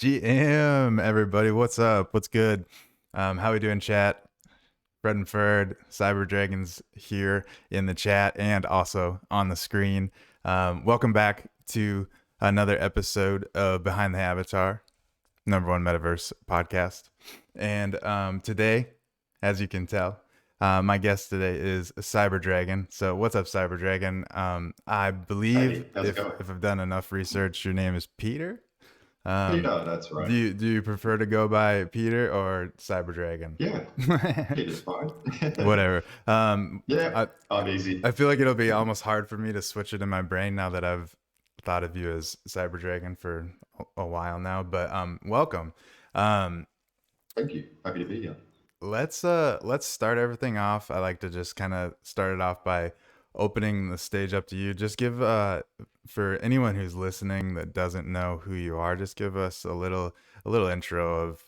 GM, everybody. What's up? What's good? How we doing, chat? Fred and Ferd, Cyber Dragons here in the chat and also on the screen. Welcome back to another episode of Behind the Avatar, #1 metaverse podcast. And today, as you can tell, my guest today is Cyber Dragon. So, what's up, Cyber Dragon? I believe Hey, how's it if going? if I've done enough research, your name is Peter. Um, Peter, that's do right. you prefer to go by Peter or Cyber Dragon? Yeah, Peter's fine. Whatever. Yeah, I I'm easy. I feel like it'll be almost hard for me to switch it in my brain now that I've thought of you as Cyber Dragon for a while now. But welcome. Um, Thank you. Happy to be here. let's start everything off. I like to just kind of start it off by opening the stage up to you. Just give for anyone who's listening that doesn't know who you are, just give us a little intro of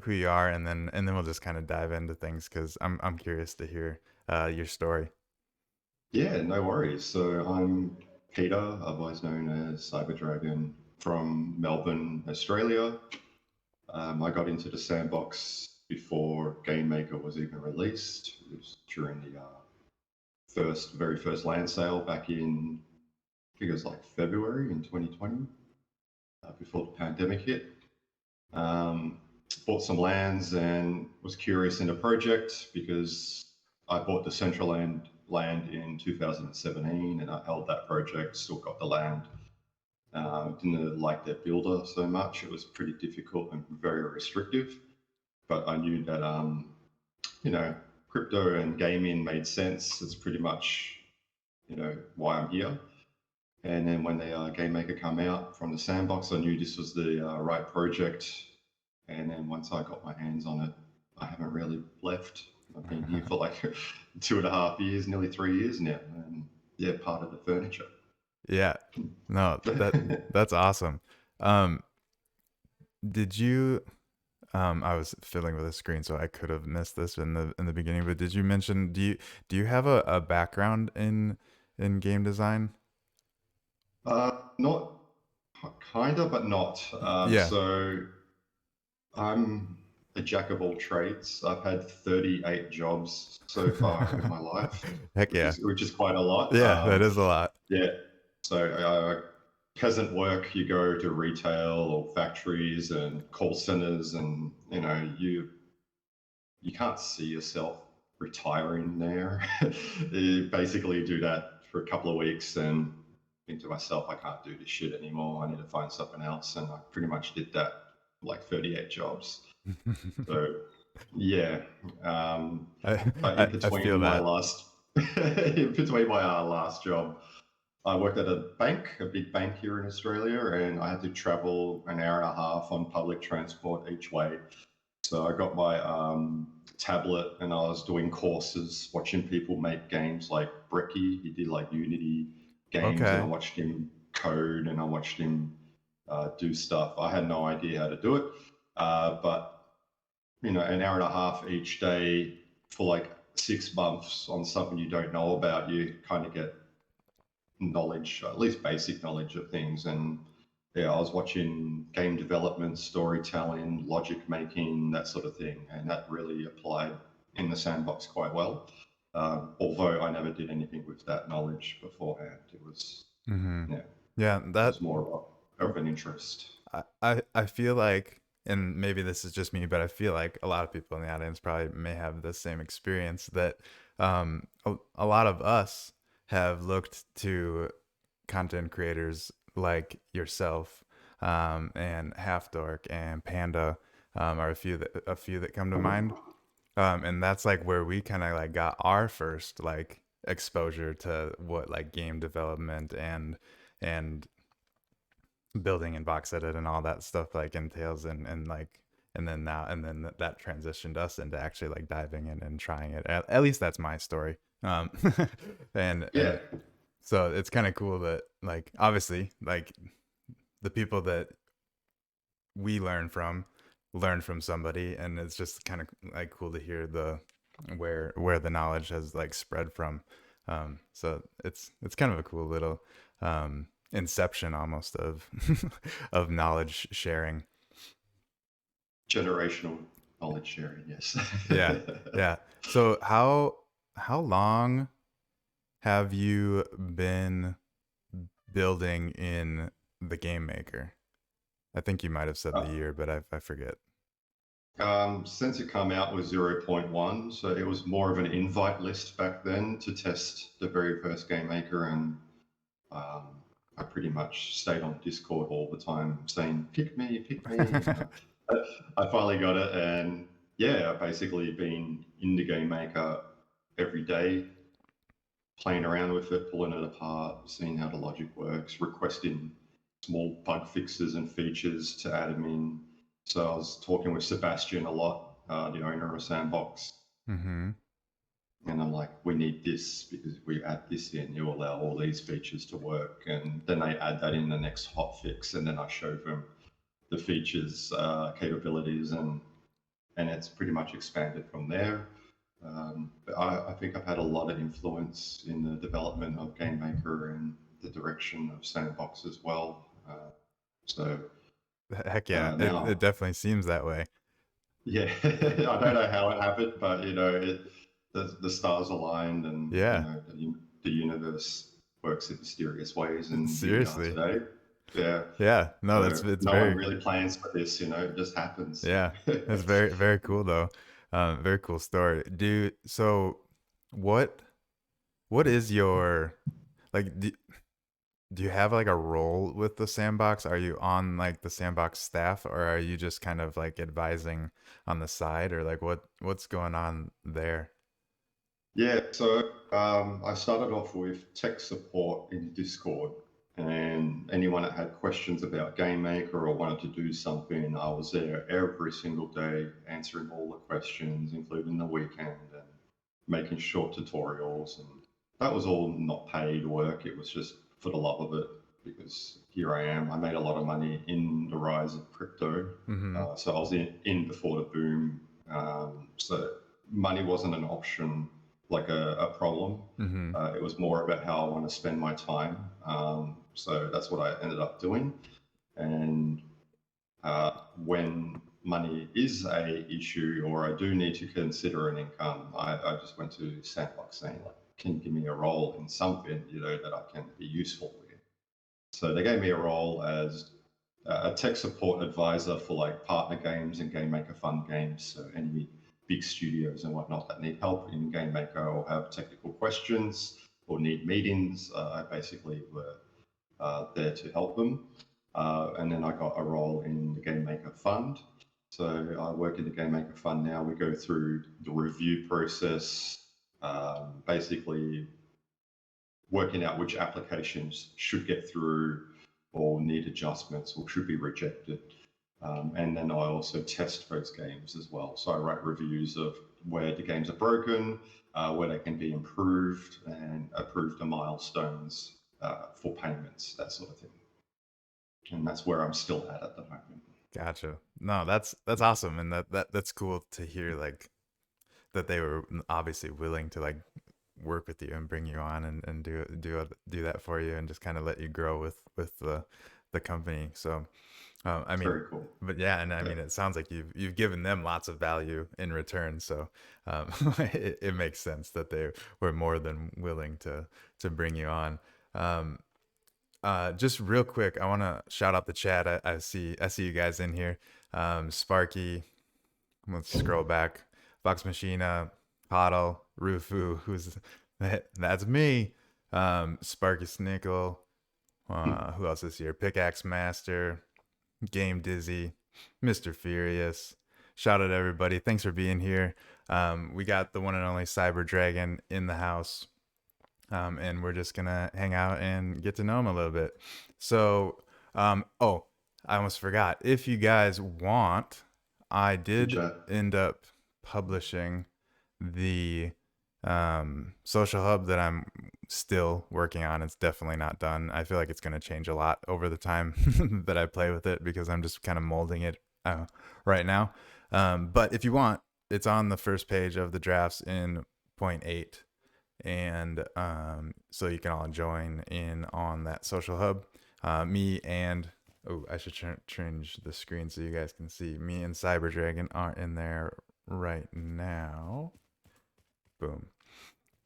who you are, and then we'll just kind of dive into things because I'm curious to hear your story. Yeah, no worries. So I'm Peter, otherwise known as Cyber Dragon, from Melbourne, Australia. I got into the sandbox before Game Maker was even released. It was during the very first land sale back in, I think it was like February in 2020, before the pandemic hit. Um, Bought some lands and was curious in the project because I bought the Central land in 2017 and I held that project, still got the land. Didn't like their builder so much. It was pretty difficult and very restrictive. But I knew that, you know, crypto and gaming made sense. It's pretty much, why I'm here. And then when the Game Maker come out from the sandbox, I knew this was the right project. And then once I got my hands on it, I haven't really left. I've been here for like 2.5 years, nearly 3 years now, and yeah, part of the furniture. Yeah, no, that's awesome. Um, did you? I was fiddling with the screen, so I could have missed this in the beginning. But did you mention do you have a background in game design? Not kind of, but not. Yeah. So I'm a jack of all trades. I've had 38 jobs so far in my life, Heck which yeah. is quite a lot. Yeah, that is a lot. Yeah. So peasant work, you go to retail or factories and call centers, and you can't see yourself retiring there. You basically do that for a couple of weeks and think to myself, I can't do this shit anymore. I need to find something else. And I pretty much did that for like 38 jobs. So yeah. I, But in I between feel my that. last in between my last job, I worked at a bank, a big bank here in Australia, and I had to travel an hour and a half on public transport each way. So I got my tablet and I was doing courses, watching people make games like Bricky. He did like Unity games, and I Okay. watched him code and I watched him do stuff. I had no idea how to do it, but an hour and a half each day for like 6 months on something you don't know about, you kind of get knowledge, at least basic knowledge of things. And yeah, I was watching game development, storytelling, logic making, that sort of thing, and that really applied in the sandbox quite well. Although I never did anything with that knowledge beforehand, it was Hmm. yeah, Yeah, it was more of an interest. I feel like, and maybe this is just me, but I feel like a lot of people in the audience probably may have the same experience that a lot of us have looked to content creators like yourself, and Half Dork and Panda, are a few that come to mind. And that's like where we kind of like got our first like exposure to what like game development and building and box edit and all that stuff like entails, and like and then that transitioned us into actually like diving in and trying it. At least that's my story. And Yeah, so it's kind of cool that like obviously like the people that we learn from somebody, and it's just kind of like cool to hear the where the knowledge has like spread from. So it's kind of a cool little inception almost of of knowledge sharing. Generational knowledge sharing, yes. Yeah, yeah. So how long have you been building in the game maker? I think you might have said the Uh, year, but I forget. since it came out with zero point 0.1, so it was more of an invite list back then to test the very first game maker, and um, I pretty much stayed on Discord all the time saying, pick me. And I finally got it, and yeah, I've basically been in the game maker every day, playing around with it, pulling it apart, seeing how the logic works, requesting small bug fixes and features to add them in. So I was talking with Sebastian a lot, the owner of Sandbox, Mm-hmm. and I'm like, we need this because if we add this in, you allow all these features to work. And then they add that in the next hot fix, and then I show them the features, capabilities, and it's pretty much expanded from there. But I think I've had a lot of influence in the development of Game Maker and the direction of Sandbox as well. So Heck yeah, it now, definitely seems that way. yeah, I don't know how it happened, but the stars aligned, and Yeah, the universe works in mysterious ways, and here we are seriously. today. Yeah. Yeah, no, that's So it's no one very really plans for this, it just happens. yeah, that's very cool though. Very cool story. So what what is your like do you have like a role with the sandbox? Are you on like the sandbox staff or are you just kind of like advising on the side or like what's going on there? Yeah, so I started off with tech support in Discord, and anyone that had questions about Game Maker or wanted to do something, I was there every single day answering all the questions, including the weekend, and making short tutorials. And that was all not paid work, it was just for the love of it, because here I am. I made a lot of money in the rise of crypto. Mm-hmm. So I was in before the boom. So money wasn't an option, like a problem. Mm-hmm. It was more about how I want to spend my time. So that's what I ended up doing. And when money is a issue or I do need to consider an income, I just went to Sandbox saying, like, can you give me a role in something, that I can be useful with? So they gave me a role as a tech support advisor for like partner games and game maker fund games. So any big studios and whatnot that need help in game maker or have technical questions or need meetings, I basically were there to help them. And then I got a role in the game maker fund. So I work in the game maker fund now. We go through the review process, basically working out which applications should get through or need adjustments or should be rejected. And then I also test those games as well. So I write reviews of where the games are broken, where they can be improved, and approve the milestones for payments, that sort of thing. And that's where I'm still at the moment. Gotcha. No, that's awesome and that's cool to hear like that they were obviously willing to like work with you and bring you on and do that for you and just kind of let you grow with the company. So I It's mean, very cool. but yeah, and I Yeah, mean, it sounds like you've given them lots of value in return. So it makes sense that they were more than willing to bring you on. Um, just real quick, I want to shout out the chat. I see you guys in here. Sparky, let's scroll back. Vox Machina, Huddle, Rufu, that's me. Sparky Snickle. Who else is here? Pickaxe Master, Game Dizzy, Mr. Furious. Shout out to everybody. Thanks for being here. We got the one and only Cyber Dragon in the house. And we're just gonna hang out and get to know him a little bit. So, oh, I almost forgot. If you guys want, I in did chat. end up publishing the social hub that I'm still working on. It's definitely not done. I feel like it's gonna change a lot over the time that I play with it because I'm just kind of molding it right now. But if you want, it's on the first page of the drafts in point 8 and so you can all join in on that social hub. Me and oh, I should change the screen so you guys can see. Me and Cyber Dragon are in there right now. Boom.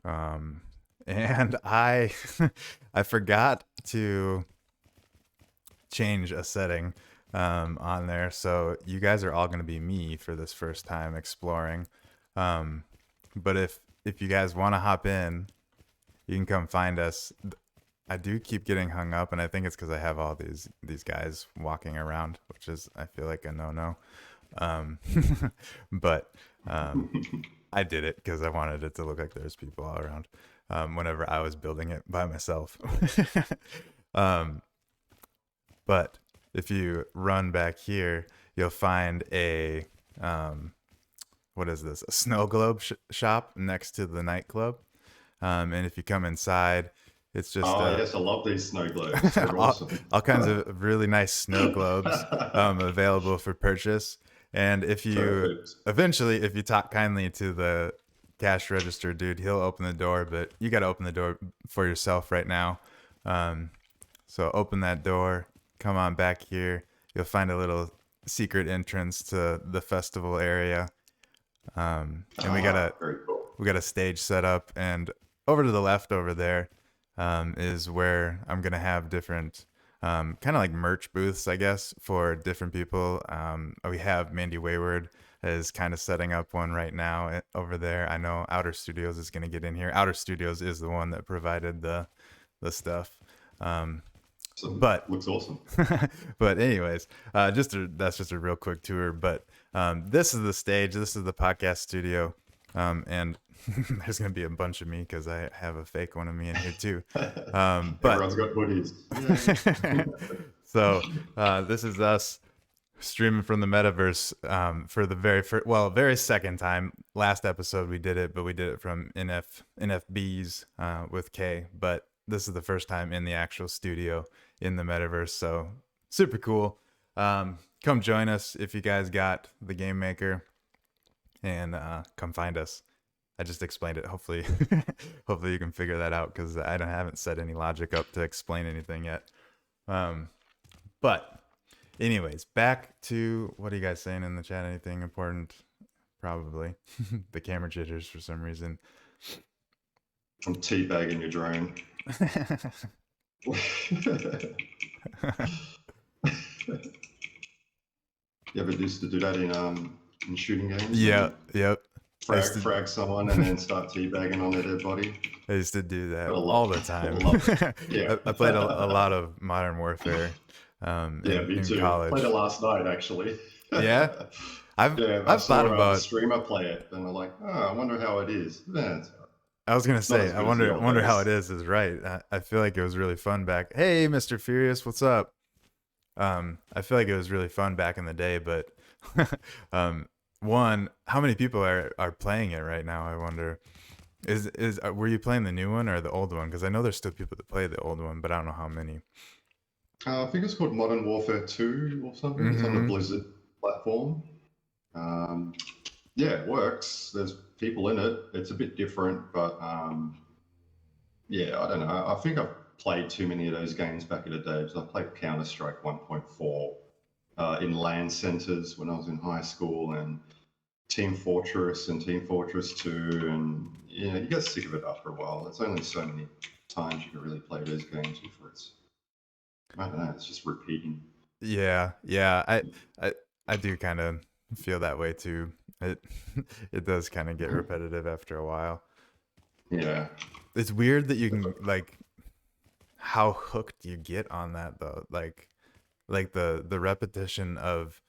Um, and I I forgot to change a setting on there, so you guys are all going to be me for this first time exploring. Um, but if you guys want to hop in, you can come find us. I do keep getting hung up, and I think it's because I have all these guys walking around, which is I feel like a no. Um, but I did it because I wanted it to look like there's people all around. Whenever I was building it by myself. um, but if you run back here, you'll find a what is this? A snow globe shop next to the nightclub. And if you come inside, it's just Oh yes, I love these snow globes. They're awesome. all kinds of really nice snow globes available for purchase. And if you Perfect. eventually, if you talk kindly to the cash register dude, he'll open the door, but you got to open the door for yourself right now. Um, so open that door, come on back here. You'll find a little secret entrance to the festival area. And Ah, very cool. we got a stage set up, and over to the left over there is where I'm gonna have different kind of like merch booths, I guess, for different people. We have Mandy Wayward is kind of setting up one right now over there. I know Outer Studios is gonna get in here. Outer Studios is the one that provided the stuff. Um, So but looks awesome. but anyways, that's just a real quick tour. But this is the stage. This is the podcast studio, and there's gonna be a bunch of me because I have a fake one of me in here too. But Everyone's got hoodies. Yay. so this is us streaming from the metaverse for the very first, well, very second time. Last episode we did it, but we did it from NFBs with K. But this is the first time in the actual studio in the metaverse, so super cool. Come join us if you guys got the game maker, and come find us. I just explained it. Hopefully, hopefully you can figure that out because haven't set any logic up to explain anything yet. Um, but anyways, back to what are you guys saying in the chat? Anything important? Probably. The camera jitters for some reason. I'm teabagging your drone. You ever used to do that in shooting games? Yeah, yep. Frag someone and then start teabagging on their dead body. I used to do that Gotta all love, the time. gotta love it. Yeah. I played a lot of Modern Warfare Yeah, me in too. Played it college. last night actually. Yeah, Yeah, I I've thought saw a about. streamer play it, and I'm like, oh, I wonder how it is. Yeah, it's I was gonna not say, as good as the old wonder how it days. is right. I feel like it was really fun back. Hey, Mr. Furious, what's up? I feel like it was really fun back in the day, but one, how many people are playing it right now? I wonder. Is were you playing the new one or the old one? Because I know there's still people that play the old one, but I don't know how many. I think it's called Modern Warfare 2 or something. It's on the Mm-hmm. Blizzard platform. Um, yeah, it works. There's people in it. It's a bit different, but yeah, I don't know. I think I've played too many of those games back in the day. Because I played Counter Strike 1.4 in LAN centers when I was in high school, and Team Fortress and Team Fortress 2, and you get sick of it after a while. There's only so many times you can really play those games before I don't know, it's just repeating. Yeah, yeah. I I do kind of feel that way too. It it does kind of get repetitive after a while. Yeah. It's weird that you can like how hooked you get on that though. Like the repetition of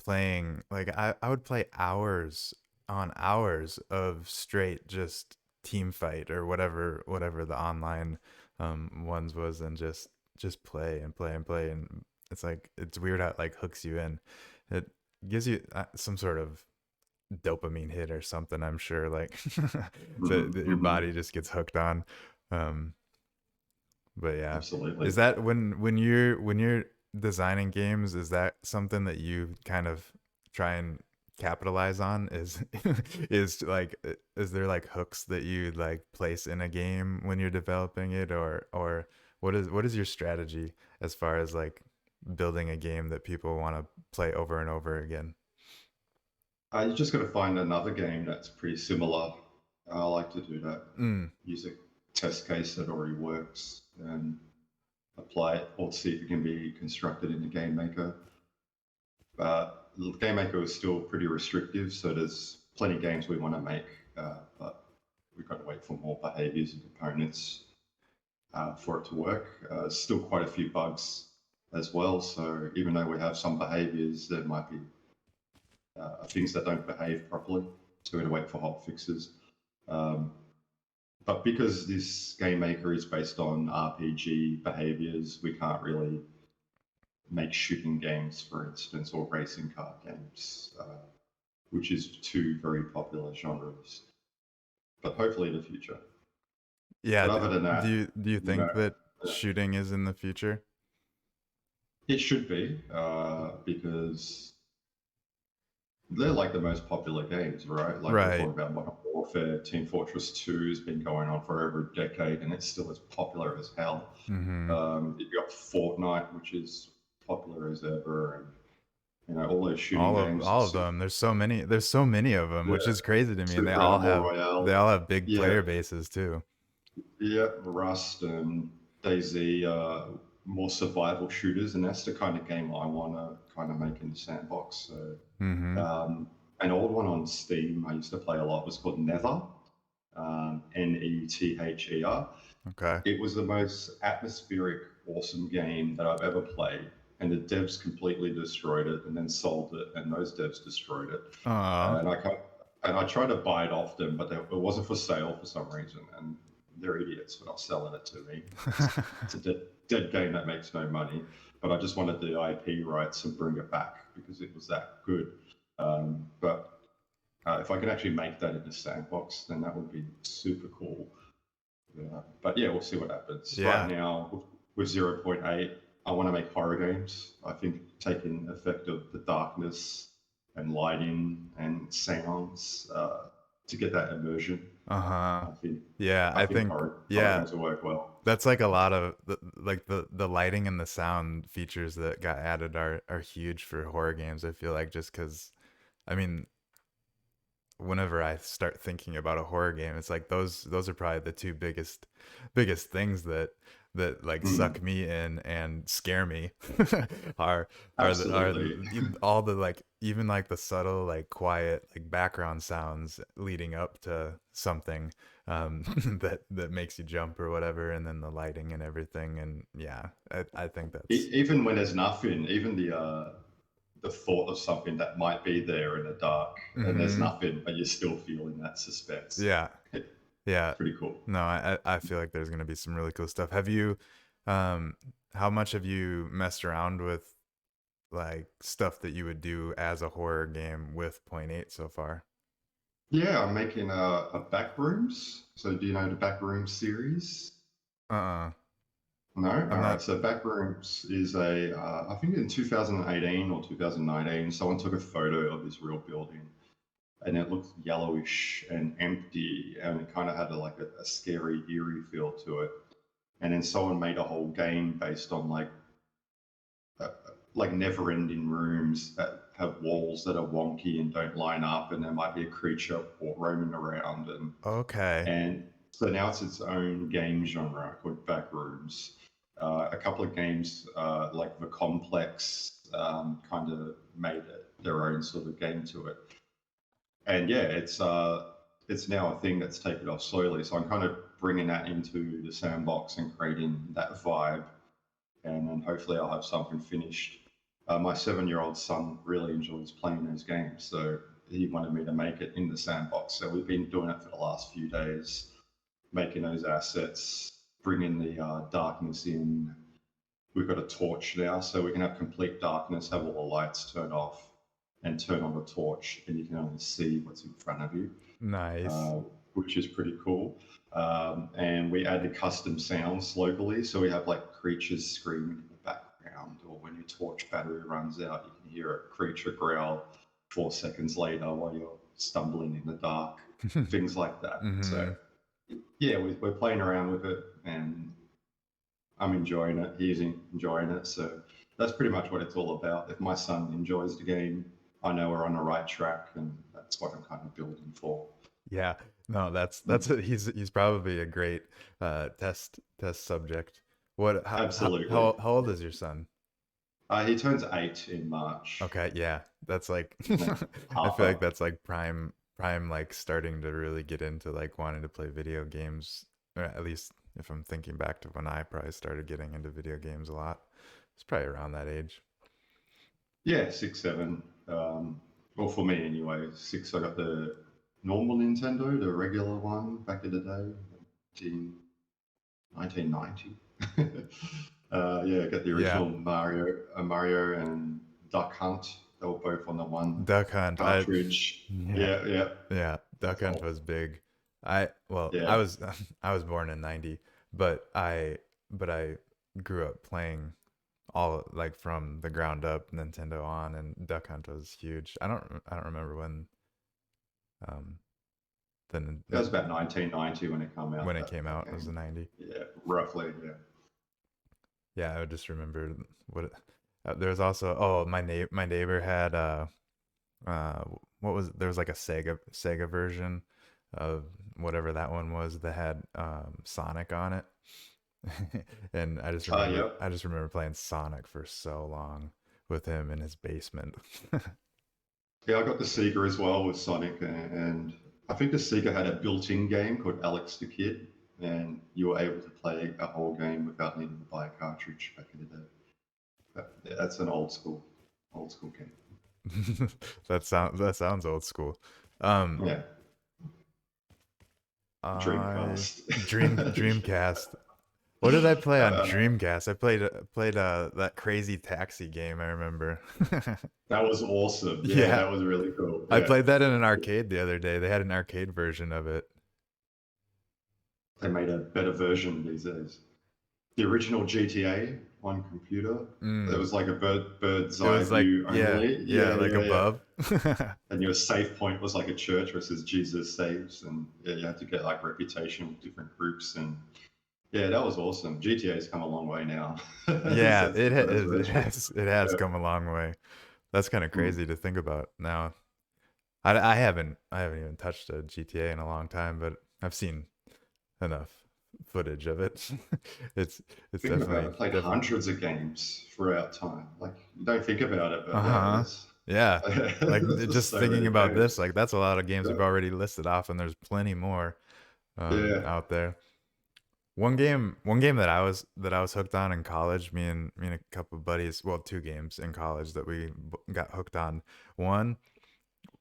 playing like I would play hours on hours of straight just team fight or whatever the online ones was, and just play and play and play, and it's like it's weird how it like hooks you in. It gives you some sort of dopamine hit or something, I'm sure, like that your Hmm. body just gets hooked on. um but yeah, Absolutely. is that when you're designing games, is that something that you kind of try and capitalize on is is like is there like hooks that you like place in a game when you're developing it, or what is your strategy as far as like building a game that people want to play over and over again? You just got to find another game that's pretty similar. I like to do that. Mm, Use a test case that already works and apply it, or see if it can be constructed in the game maker. The game maker is still pretty restrictive, so there's plenty of games we want to make, but we've got to wait for more behaviors and components for it to work. Still quite a few bugs as well. So even though we have some behaviors, there might be things that don't behave properly. So we're going to wait for hot fixes. Um, but because this game maker is based on RPG behaviors, we can't really make shooting games, for instance, or racing car games, which is two very popular genres. But hopefully in the future. yeah. But other than that, Do you no, think that shooting is in the future? it should be because they're like the most popular games, right? Like we're Right. talking about Modern Warfare, Team Fortress 2 has been going on for over a decade and it's still as popular as hell. Mm-hmm. You've got Fortnite, which is popular as ever, and all those shooting games. All of them. There's so many of them, which Yeah, is crazy to me. And Super Animal they Royale. all have big Yeah, player bases too. yeah, Rust and DayZ, more survival shooters, and that's the kind of game I want to kind of make in the sandbox. So, Mm-hmm. an old one on Steam I used to play a lot was called Nether, Nether. Okay. It was the most atmospheric, awesome game that I've ever played. And the devs completely destroyed it and then sold it, and those devs destroyed it. Uh, And I tried to buy it off them, but it wasn't for sale for some reason. And they're idiots for not selling it to me. It's a dead game that makes no money. But I just wanted the IP rights and bring it back because it was that good. But if I could actually make that in the sandbox, then that would be super cool. Yeah. But yeah, we'll see what happens. Right yeah. now, with zero point 0.8, I want to make horror games. I think taking effect of the darkness and lighting and sounds to get that immersion. Uh-huh. I think Yeah, I I think think horror yeah, games will work well. that's like a lot of the lighting and the sound features that got added are huge for horror games. I feel like just because I mean, whenever I start thinking about a horror game, it's like those are probably the two biggest things that like Mm, suck me in and scare me are absolutely. all the like even like the subtle like quiet like background sounds leading up to something that makes you jump or whatever, and then the lighting and everything, and yeah, I think that's Even when there's nothing, even the thought of something that might be there in the dark and there's mm-hmm. nothing, but you're still feeling that suspense. Yeah. Yeah. Pretty cool. No, I feel like there's gonna be some really cool stuff. Have you, um, how much have you messed around with like stuff that you would do as a horror game with point 0.8 so far? Yeah, I'm making a Backrooms. So do you know the Backrooms series? Uh-uh. No? I'm All right. not. So Backrooms is I think in 2018 or 2019, someone took a photo of this real building and it looked yellowish and empty and it kind of had a scary, eerie feel to it. And then someone made a whole game based on uh, like never-ending rooms that have walls that are wonky and don't line up, and there might be a creature roaming around, Okay. and so now it's its own game genre called Backrooms. A couple of games like The Complex kind of made it their own sort of game to it, and yeah, it's now a thing that's taken off slowly. So I'm kind of bringing that into the sandbox and creating that vibe, and then hopefully I'll have something finished. My 7-year-old son really enjoys playing those games, so he wanted me to make it in the sandbox. So we've been doing it for the last few days, making those assets, bringing the darkness in. We've got a torch now, so we can have complete darkness, have all the lights turned off, and turn on the torch, and you can only see what's in front of you, Nice. uh, which is pretty cool. And we added custom sounds locally, so we have like creatures screaming in the background, or when your torch battery runs out, you can hear a creature growl. 4 seconds later while you're stumbling in the dark, things like that. So Hmm. yeah, we're playing around with it, and I'm enjoying it. He's enjoying it. So that's pretty much what it's all about. If my son enjoys the game, I know we're on the right track, and that's what I'm kind of building for. Yeah, no, Mm. he's probably a great test subject. What Absolutely. how old is your son? He turns 8 in March. Okay, yeah, that's like His name's I feel like Harper. that's like prime like starting to really get into like wanting to play video games. Or at least if I'm thinking back to when I probably started getting into video games a lot. It's probably around that age. Yeah, 6, 7. Well, for me anyway, 6. I got the normal Nintendo, the regular one back in the day, in 1990. Yeah, I got the Yeah, original Mario and Duck Hunt. They were both on the one Duck Hunt. cartridge. Yeah, Yeah, yeah, yeah, Duck that's Hunt old. was big. I Yeah. was I was born in 90, but I grew up playing all like from the ground up Nintendo on, and Duck Hunt was huge. I don't remember um then That was about 1990 when it came when out, it came that out. It was game. the 90. Yeah, roughly, yeah. Yeah, I would just remember what there was also, oh, my neighbor had uh what was there was like a Sega version of whatever that one was that had Sonic on it. And Yep. I just remember playing Sonic for so long with him in his basement. Yeah, I got the Sega as well with Sonic, and I think the Sega had a built-in game called Alex the Kid, and you were able to play a whole game without needing to buy a cartridge back in the day. But yeah, that's an old school game. That sounds old school. Um Yeah, I Dreamcast. Dreamcast. What did I play on uh, Dreamcast? I played that crazy taxi game, I remember. that was awesome. Yeah, Yeah. that was really cool. I Yeah, played that in an arcade the other day. They had an arcade version of it. they made a better version these days. The original GTA on computer, it Mm. was like a bird's It eye was like, view only. yeah, Yeah, like yeah, yeah. above. And your save point was like a church where it says Jesus saves, and yeah, you had to get like reputation with different groups, and yeah, that was awesome. GTA's come a long way now Yeah, since the first version. it has Yeah. come a long way. That's kind of Mm. crazy to think about now. I haven't even touched a GTA in a long time, but I've seen enough footage of it. It's it's Thinking about it, I played definitely. hundreds of games throughout time. Like you don't think about it, but yeah, Uh-huh. Yeah. Like there's just just so thinking many about this, games. like that's a lot of games Yeah. we've already listed off, and there's plenty more Yeah. out there. One game that I was hooked on in college, me and a couple of buddies, well, two games in college that got hooked on. One,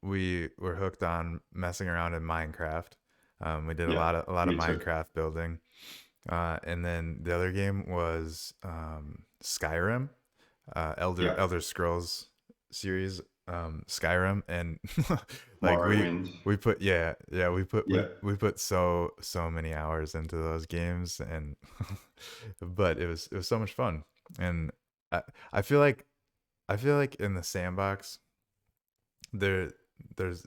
we were hooked on messing around in Minecraft. We did Yeah. a lot of Me too. Minecraft building. And then the other game was Skyrim, Yeah. Elder Scrolls series, Skyrim, and like Morrowind. we Yeah. put so many hours into those games, and but it was so much fun, and I I feel like in the sandbox there there's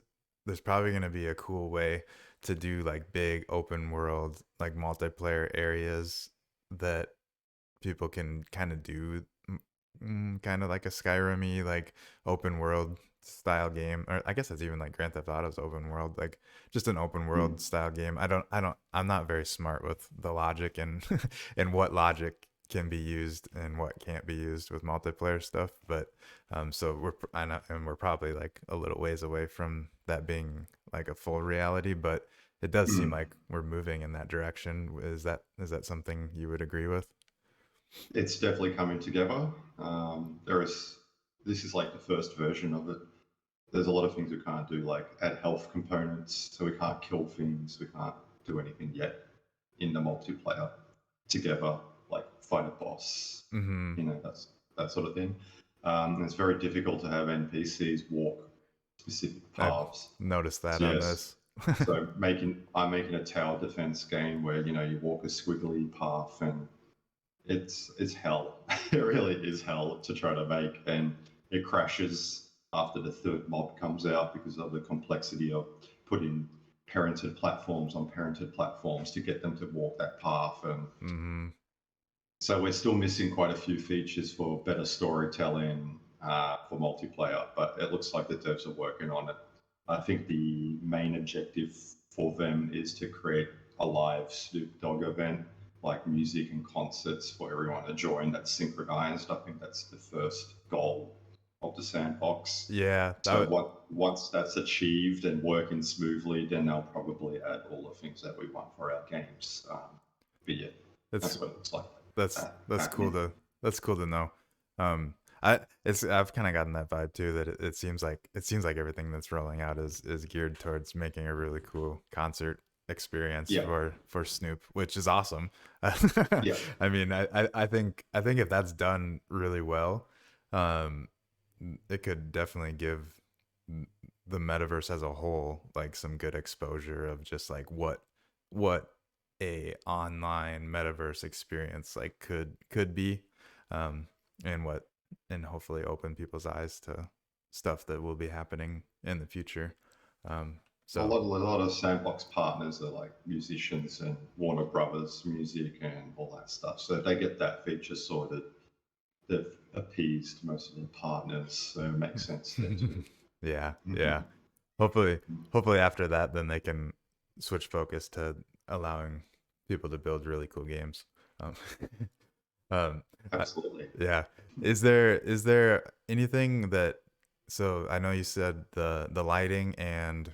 probably going to be a cool way to do like big open world like multiplayer areas that people can kind of do, kind of like a Skyrim-y like open world style game, or I guess that's even like Grand Theft Auto's open world, like just an open Mm. world style game. I'm not very smart with the logic and and what logic can be used and what can't be used with multiplayer stuff, but so I know, and we're probably like a little ways away from that being like a full reality, but it does seem Mm. like we're moving in that direction. Is that something you would agree with? It's definitely coming together. There is this is like the first version of it. There's a lot of things we can't do, like add health components, so we can't kill things, we can't do anything yet in the multiplayer together, like fight a boss, Mm-hmm. that's that sort of thing. It's very difficult to have NPCs walk specific I've paths. noticed that So on yes, this. so I'm making a tower defense game where you walk a squiggly path, and it's hell. It really is hell to try to make, and it crashes. after the third mob comes out because of the complexity of putting parented platforms on parented platforms to get them to walk that path. And Mm-hmm. so we're still missing quite a few features for better storytelling for multiplayer, but it looks like the devs are working on it. I think the main objective for them is to create a live Snoop Dogg event, like music and concerts for everyone to join that's synchronized. I think that's the first goal of the sandbox. Yeah, that So would once that's achieved and working smoothly, then they'll probably add all the things that we want for our games. But yeah, it's that's what it looks like that's cool happening. to that's cool to know. I've kind of gotten that vibe too that it seems like everything that's rolling out is geared towards making a really cool concert experience Yeah, for Snoop, which is awesome. yeah. I mean, I think if that's done really well, um, it could definitely give the metaverse as a whole like some good exposure of just like what a online metaverse experience like could be, um and what and hopefully open people's eyes to stuff that will be happening in the future. So A lot of sandbox partners are like musicians and Warner Brothers music and all that stuff. So if they get that feature sorted, they've appeased most of the partners. So it makes sense there too. yeah, yeah, hopefully hopefully after that then they can switch focus to allowing people to build really cool games. um, um I- Absolutely. yeah, is there anything that, so I know you said the lighting and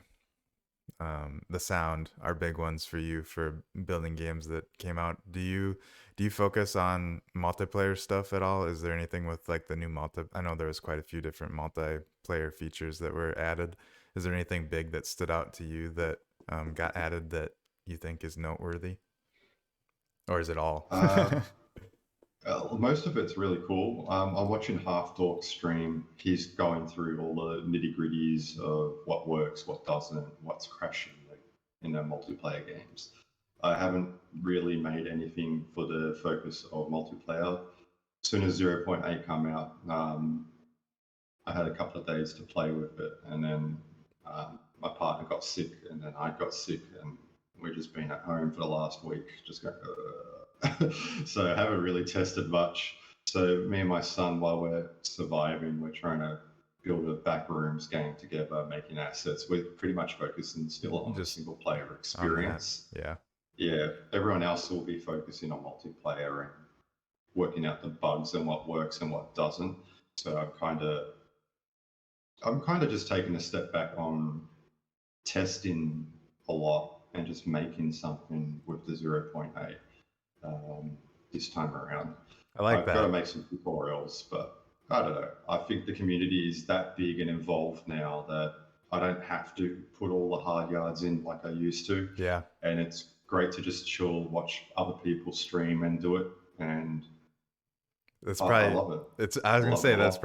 the sound are big ones for you for building games that came out. Do you focus on multiplayer stuff at all? Is there anything with like the new multi? I know there was quite a few different multiplayer features that were added. Is there anything big that stood out to you that got added that you think is noteworthy, or is it all? Uh, Most of it's really cool. I'm watching Half Dork stream. He's going through all the nitty gritties of what works, what doesn't, what's crashing like, in the multiplayer games. I haven't really made anything for the focus of multiplayer. As soon as 0.8 come out, I had a couple of days to play with it, and then my partner got sick, and then I got sick, and we've just been at home for the last week, just going. So I haven't really tested much. So me and my son, while we're surviving, we're trying to build a backrooms game together, making assets. We're pretty much focusing still on the Just single player on that? experience. Yeah. Yeah, everyone else will be focusing on multiplayer and working out the bugs and what works and what doesn't. So I'm kind of just taking a step back on testing a lot and just making something with the zero point 0.8 this time around. I like I've got to that. make some tutorials, but I don't know. I think the community is that big and involved now that I don't have to put all the hard yards in like I used to. Yeah. And it's great to just chill, watch other people stream and do it. And It's I probably love it. I was I gonna love it say a lot. it's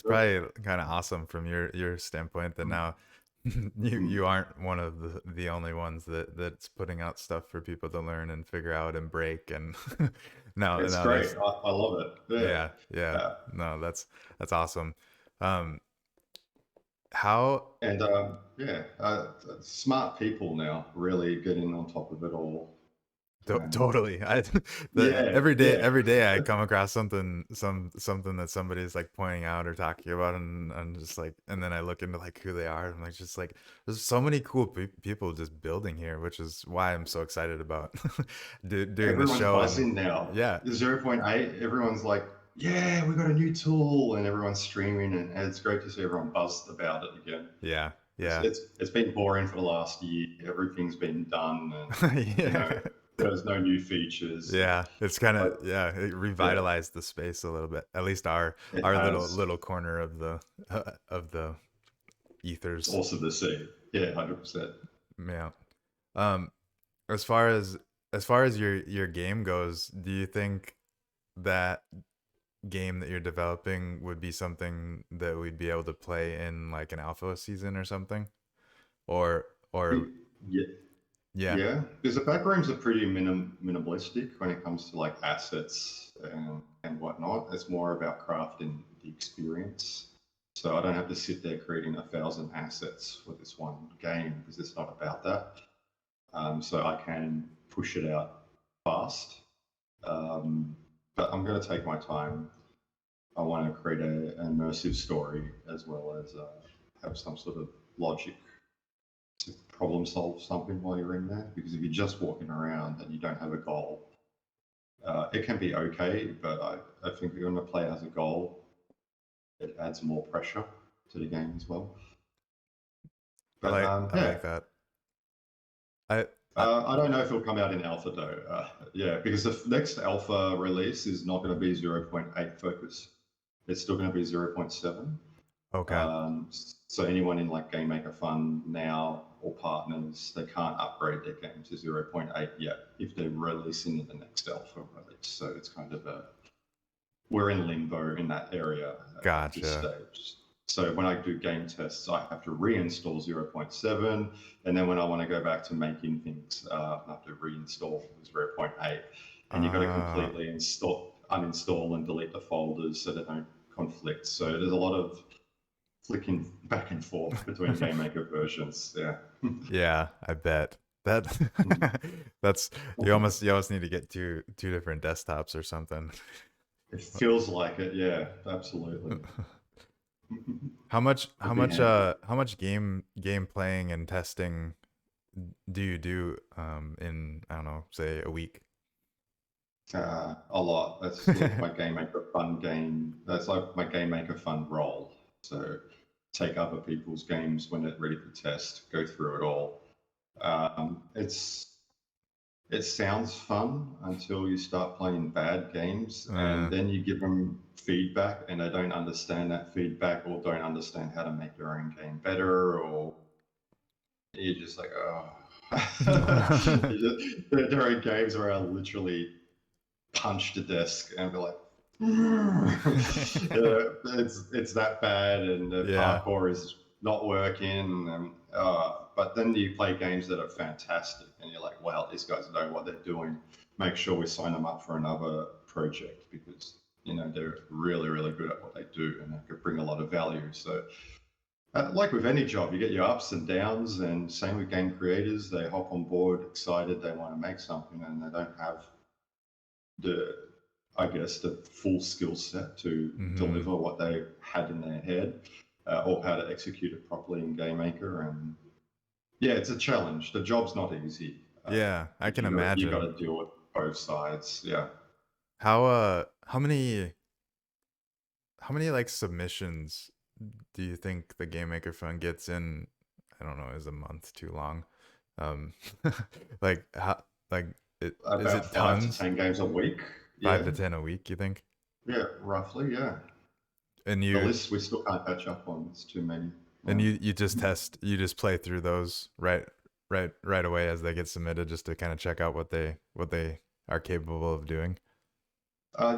Yeah. probably kind of awesome from your standpoint that now Mm. you aren't one of the only ones that's putting out stuff for people to learn and figure out and break, and It's now great. there's, I love it. Yeah. yeah, yeah, Yeah. no, that's awesome. um how And yeah, smart people now really getting on top of it all. And Totally. I the yeah, yeah, every day I come across something that somebody's like pointing out or talking about, and I'm just like, and then I look into like who they are. And I'm like, just like, there's so many cool people just building here, which is why I'm so excited about doing this everyone's show. And buzzing now. yeah, The zero point 0.8, everyone's like, yeah, we got a new tool, and everyone's streaming, and it's great to see everyone buzzed about it again. yeah, It's yeah, it's it's been boring for the last year. Everything's been done, and you know, yeah. there's no new features. And Yeah, it's kind of, like, yeah, it yeah, revitalized the space a little bit. At least it our has. little corner of the It's ethers. awesome to see. Yeah, 100%. Yeah. Um, as far as your game goes, do you think that game that you're developing would be something that we'd be able to play in like an alpha season or something? Or or Yeah, yeah, yeah, because the backrooms are pretty minimalistic when it comes to like assets and whatnot. It's more about crafting the experience. So I don't have to sit there creating 1,000 assets for this one game because it's not about that. So I can push it out fast. Um, but I'm going to take my time. I want to create an immersive story as well as have some sort of logic to problem solve something while you're in there. Because if you're just walking around and you don't have a goal, it can be okay, but I think if you're going to play as a goal, it adds more pressure to the game as well. But I yeah, like that. I, I I don't know if it'll come out in alpha though. Yeah, because the next alpha release is not going to be 0.8 focus. It's still going to be 0.7. okay. So anyone in like Game Maker Fund now or partners, they can't upgrade their game to 0.8 yet if they're releasing in the next alpha release. So it's kind of we're in limbo in that area at this Gotcha. stage. So when I do game tests, I have to reinstall 0.7, and then when I want to go back to making things, I have to reinstall 0.8, and you've got to Uh, completely uninstall and delete the folders so they don't conflict. So there's a lot of flicking back and forth between game maker versions. Yeah. yeah, I bet. That that's you almost need to get two different desktops or something. It feels like it. Yeah, absolutely. Could be handy. How much game playing and testing do you do in, I don't know, say a week? A lot. That's like my game maker fun game. That's like my game maker fun role. So take other people's games when they're ready to test, go through it all. It sounds fun until you start playing bad games, and Uh, then you give them feedback, and they don't understand that feedback or don't understand how to make their own game better, or you're just like, oh. There are games where I literally punch the desk and be like, it's that bad, and the yeah. parkour is not working. But then you play games that are fantastic, and you're like, wow, these guys know what they're doing. Make sure we sign them up for another project because they're really, really good at what they do, and they could bring a lot of value. So, like with any job, you get your ups and downs, and same with game creators. They hop on board excited, they want to make something, and they don't have the I guess the full skill set to Hmm. deliver what they had in their head, or how to execute it properly in Game Maker. And yeah, it's a challenge. The job's not easy Yeah, I because can you got imagine. to deal with both sides. Yeah. How many like submissions do you think the Game Maker Fund gets in? I don't know, is a month too long? Um, like how like is About it 5 to 10 tons? games a week. Five Yeah. to ten a week, you think? Yeah. Roughly. Yeah. And The list we still can't catch up on. It's too many. Yeah. you just you just play through those right away as they get submitted, just to kind of check out what they are capable of doing.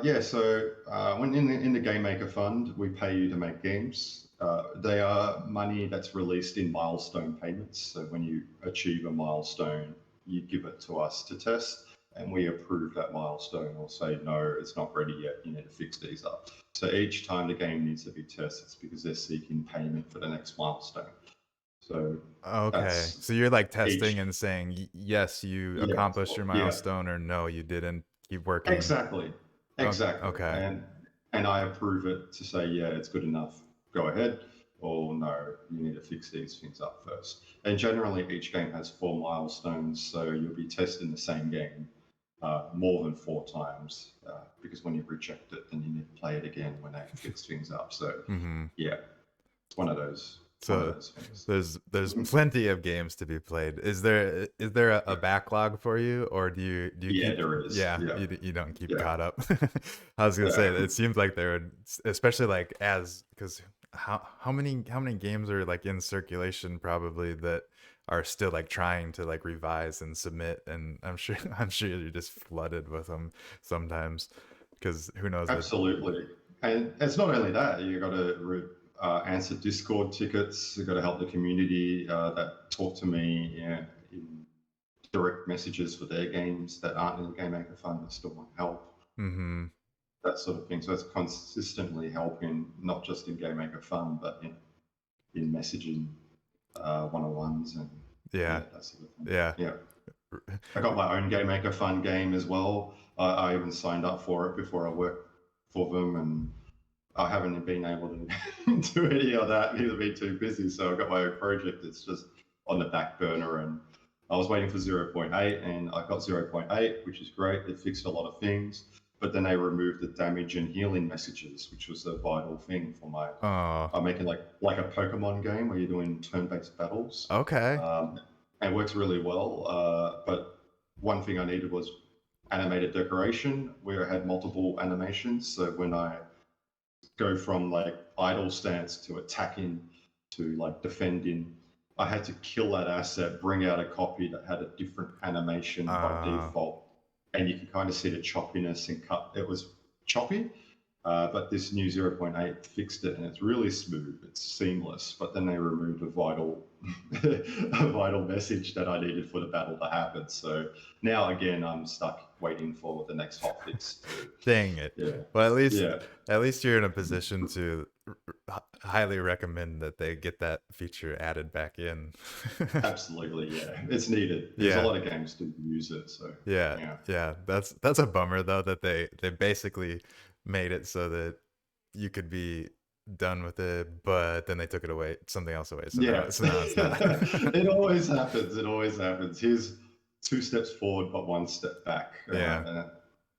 Yeah, so when in the Game Maker Fund, we pay you to make games. They are money that's released in milestone payments. So when you achieve a milestone, you give it to us to test, and we approve that milestone or say, no, it's not ready yet, you need to fix these up. So each time the game needs to be tested, it's because they're seeking payment for the next milestone. So Okay, that's so you're like testing each, and saying, Yes, you yeah, accomplished your yeah. milestone," or "No, you didn't. Keep working." Exactly, exactly. Okay. And I approve it to say, yeah, it's good enough. Go ahead. Or no, you need to fix these things up first. And generally, each game has 4 milestones, so you'll be testing the same game more than 4 times because when you reject it, then you need to play it again when they fix things up. So Hmm. yeah, it's one of So those things. there's plenty of games to be played. Is there a backlog for you, or do you Yeah, keep? there is. Yeah, Yeah, you don't keep yeah, caught up. I was gonna say yeah. it seems like there would, especially like as because how many games are like in circulation probably that are still like trying to like revise and submit, and I'm sure I'm sure you're just flooded with them sometimes because who knows what. Absolutely. And it's not only that, you've got to answer Discord tickets, you've got to help the community that talk to me, in direct messages for their games that aren't in the Game Maker Fund that still want help. Hmm. that sort of thing. So it's consistently helping, not just in Game Maker Fun, but in messaging one-on-ones and Yeah, yeah, that sort of thing. yeah. Yeah. I got my own Game Maker Fun game as well. I even signed up for it before I worked for them, and I haven't been able to do any of that because I've been too busy. So I've got my own project that's just on the back burner, and I was waiting for zero point 0.8, and I got 0.8, which is great. It fixed a lot of things, but then they removed the damage and healing messages, which was a vital thing for my. Oh, I'm making like a Pokemon game where you're doing turn-based battles. okay. And it works really well. But one thing I needed was animated decoration where I had multiple animations. So when I go from like idle stance to attacking to like defending, I had to kill that asset, bring out a copy that had a different animation by Uh, default. And you can kind of see the choppiness and cut. It was choppy, but this new zero point 0.8 fixed it, and it's really smooth. It's seamless. But then they removed a vital, a vital message that I needed for the battle to happen. So now again, I'm stuck waiting for the next hotfix to. dang it. Yeah, Well, yeah, at least you're in a position to highly recommend that they get that feature added back in. absolutely. Yeah, it's needed. There's a Yeah. lot of games to use it. So Yeah, yeah, yeah, that's a bummer though that they basically made it so that you could be done with it, but then they took it away, something else away. yeah. So now it's not. It always happens. It always happens. Here's two steps forward, but one step back. Yeah. And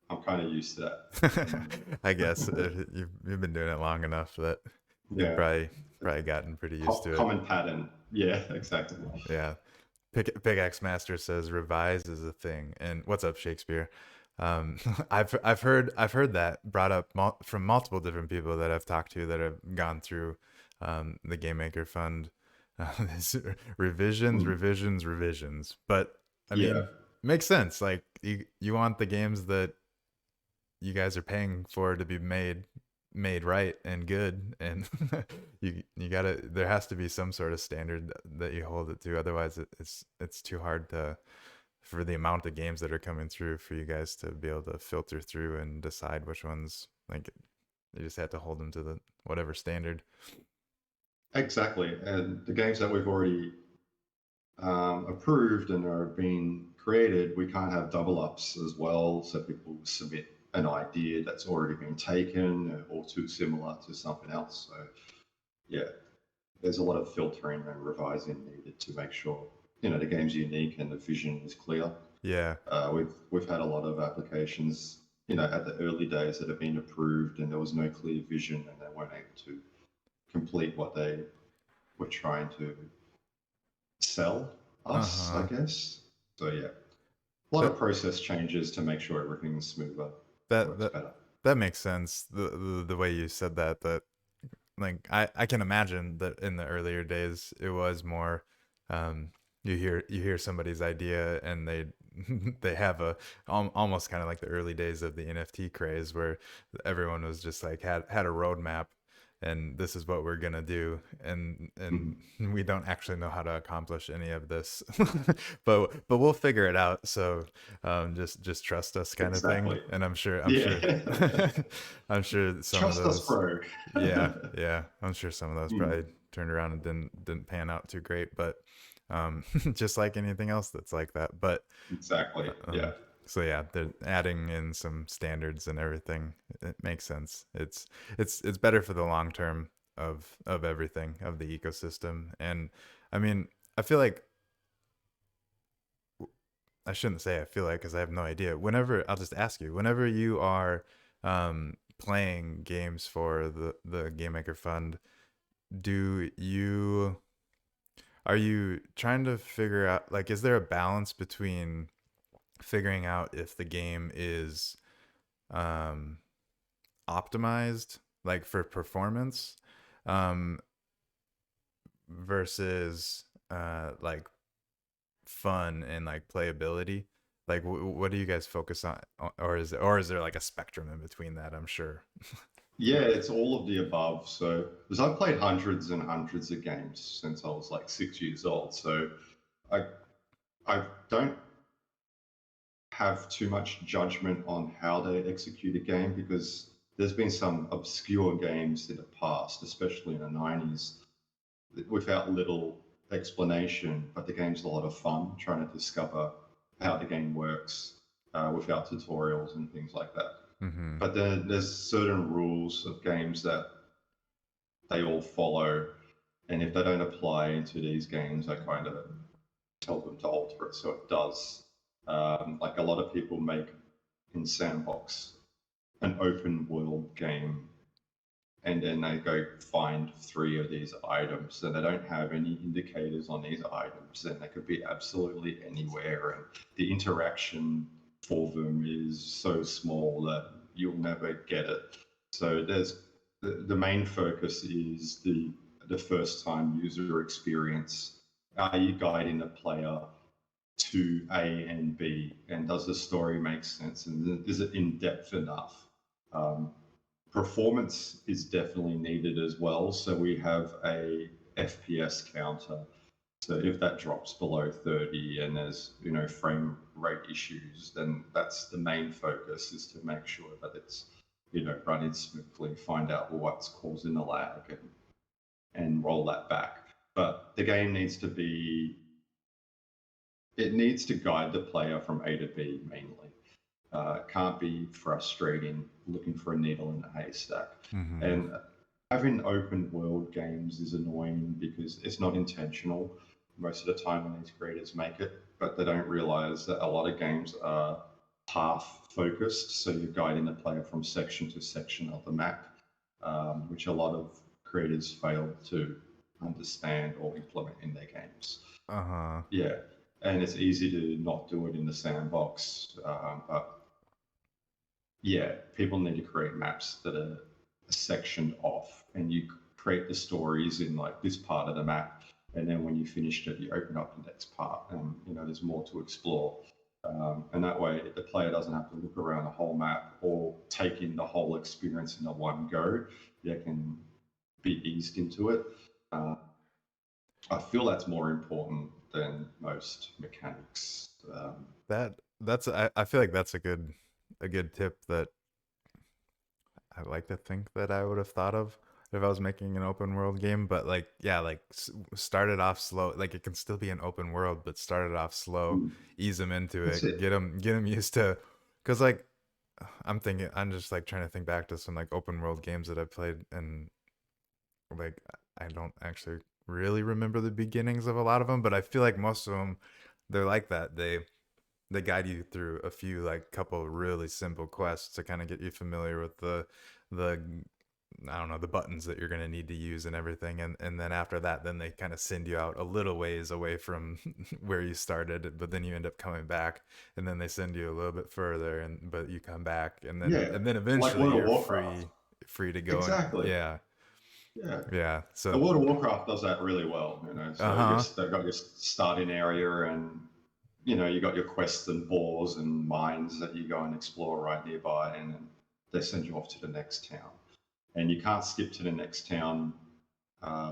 I'm kind of used to that. I guess you've been doing it long enough that you've Yeah, probably gotten pretty used to it. common pattern. Yeah, exactly. Yeah. Pickaxe Master says revise is a thing. And what's up, Shakespeare? I've heard that brought up from multiple different people that I've talked to that have gone through the Game Maker Fund. This Mm. revisions. But I Yeah, mean, makes sense. Like you want the games that you guys are paying for to be made right and good, and you gotta, there has to be some sort of standard that you hold it to, otherwise it's too hard to, for the amount of games that are coming through, for you guys to be able to filter through and decide which ones, like, you just have to hold them to the whatever standard. exactly. And the games that we've already approved and are being created, we can't have double ups as well. So people submit an idea that's already been taken or too similar to something else. So yeah, there's a lot of filtering and revising needed to make sure the game's unique and the vision is clear. Yeah. We've had a lot of applications at the early days that have been approved and there was no clear vision and they weren't able to complete what they were trying to sell us, I Uh-huh. guess. So yeah, a lot that of process changes to make sure everything's smoother, that works that better. that makes sense, the way you said that, like I can imagine that in the earlier days it was more, um you hear somebody's idea and they they have a, almost kind of like the early days of the NFT craze, where everyone was just like had a roadmap, and this is what we're gonna do, and Mhm. we don't actually know how to accomplish any of this, but we'll figure it out. So just trust us, kind of thing. Exactly. And I'm sure Yeah. I'm sure some of Trust us, those, bro. yeah, yeah, I'm sure some of those Mm, probably turned around and didn't pan out too great, but just like anything else that's like that. But exactly. Yeah. um, so yeah, they're adding in some standards and everything. It makes sense. It's better for the long term of everything, of the ecosystem. And I mean, I feel like, I shouldn't say I feel like, because I have no idea. Whenever, I'll just ask you, whenever you are playing games for the Game Maker Fund, do you, are you trying to figure out, like, is there a balance between figuring out if the game is um optimized, like for performance, um versus like fun and like playability? Like what do you guys focus on, or is there like a spectrum in between that? I'm sure. Yeah, it's all of the above. So, because I've played hundreds and hundreds of games since I was like 6 years old. So, I I don't have too much judgment on how they execute a game because there's been some obscure games in the past, especially in the 90s, without little explanation, but the game's a lot of fun trying to discover how the game works without tutorials and things like that. Mm-hmm. But then there's certain rules of games that they all follow, and if they don't apply into these games, I kind of tell them to alter it so it does. Like a lot of people make in Sandbox an open world game, and then they go find three of these items, and they don't have any indicators on these items, and they could be absolutely anywhere, and the interaction for them is so small that you'll never get it. So there's the main focus is the first time user experience. Are you guiding the player to A and B, and does the story make sense, and is it in depth enough? Um, Performance is definitely needed as well. So we have a FPS counter. So if that drops below 30 and there's frame rate issues, then that's the main focus, is to make sure that it's running smoothly, find out what's causing the lag, and roll that back. But the game needs to be, it needs to guide the player from A to B mainly. It can't be frustrating looking for a needle in a haystack. Mm-hmm. And having open world games is annoying because it's not intentional most of the time when these creators make it, but they don't realize that a lot of games are path focused. So you're guiding the player from section to section of the map, which a lot of creators fail to understand or implement in their games. Uh-huh. Yeah, and it's easy to not do it in the sandbox, but yeah, people need to create maps that are sectioned off, and you create the stories in like this part of the map, and then when you finished it, you open up the next part, and there's more to explore. And that way, the player doesn't have to look around the whole map or take in the whole experience in the one go. They can be eased into it. Uh, I feel that's more important than most mechanics. I feel like that's a good tip that I like to think that I would have thought of if I was making an open world game. But like, yeah, like start it off slow. Like it can still be an open world, but start it off slow, Mm, ease them into that's it, it. get them used to. Because like I'm just like trying to think back to some like open world games that I played, and like I don't actually really remember the beginnings of a lot of them, but I feel like most of them they're like that. They guide you through a few like couple really simple quests to kind of get you familiar with the I don't know, the buttons that you're going to need to use and everything, and then after that then they kind of send you out a little ways away from where you started, but then you end up coming back, and then they send you a little bit further, and but you come back, Yeah, and then like eventually World of you're Warcraft. free to go. And Exactly. yeah, Yeah. yeah, The so World of Warcraft does that really well, So uh-huh. they've got your starting area, and you got your quests and boars and mines that you go and explore right nearby, and then they send you off to the next town. And you can't skip to the next town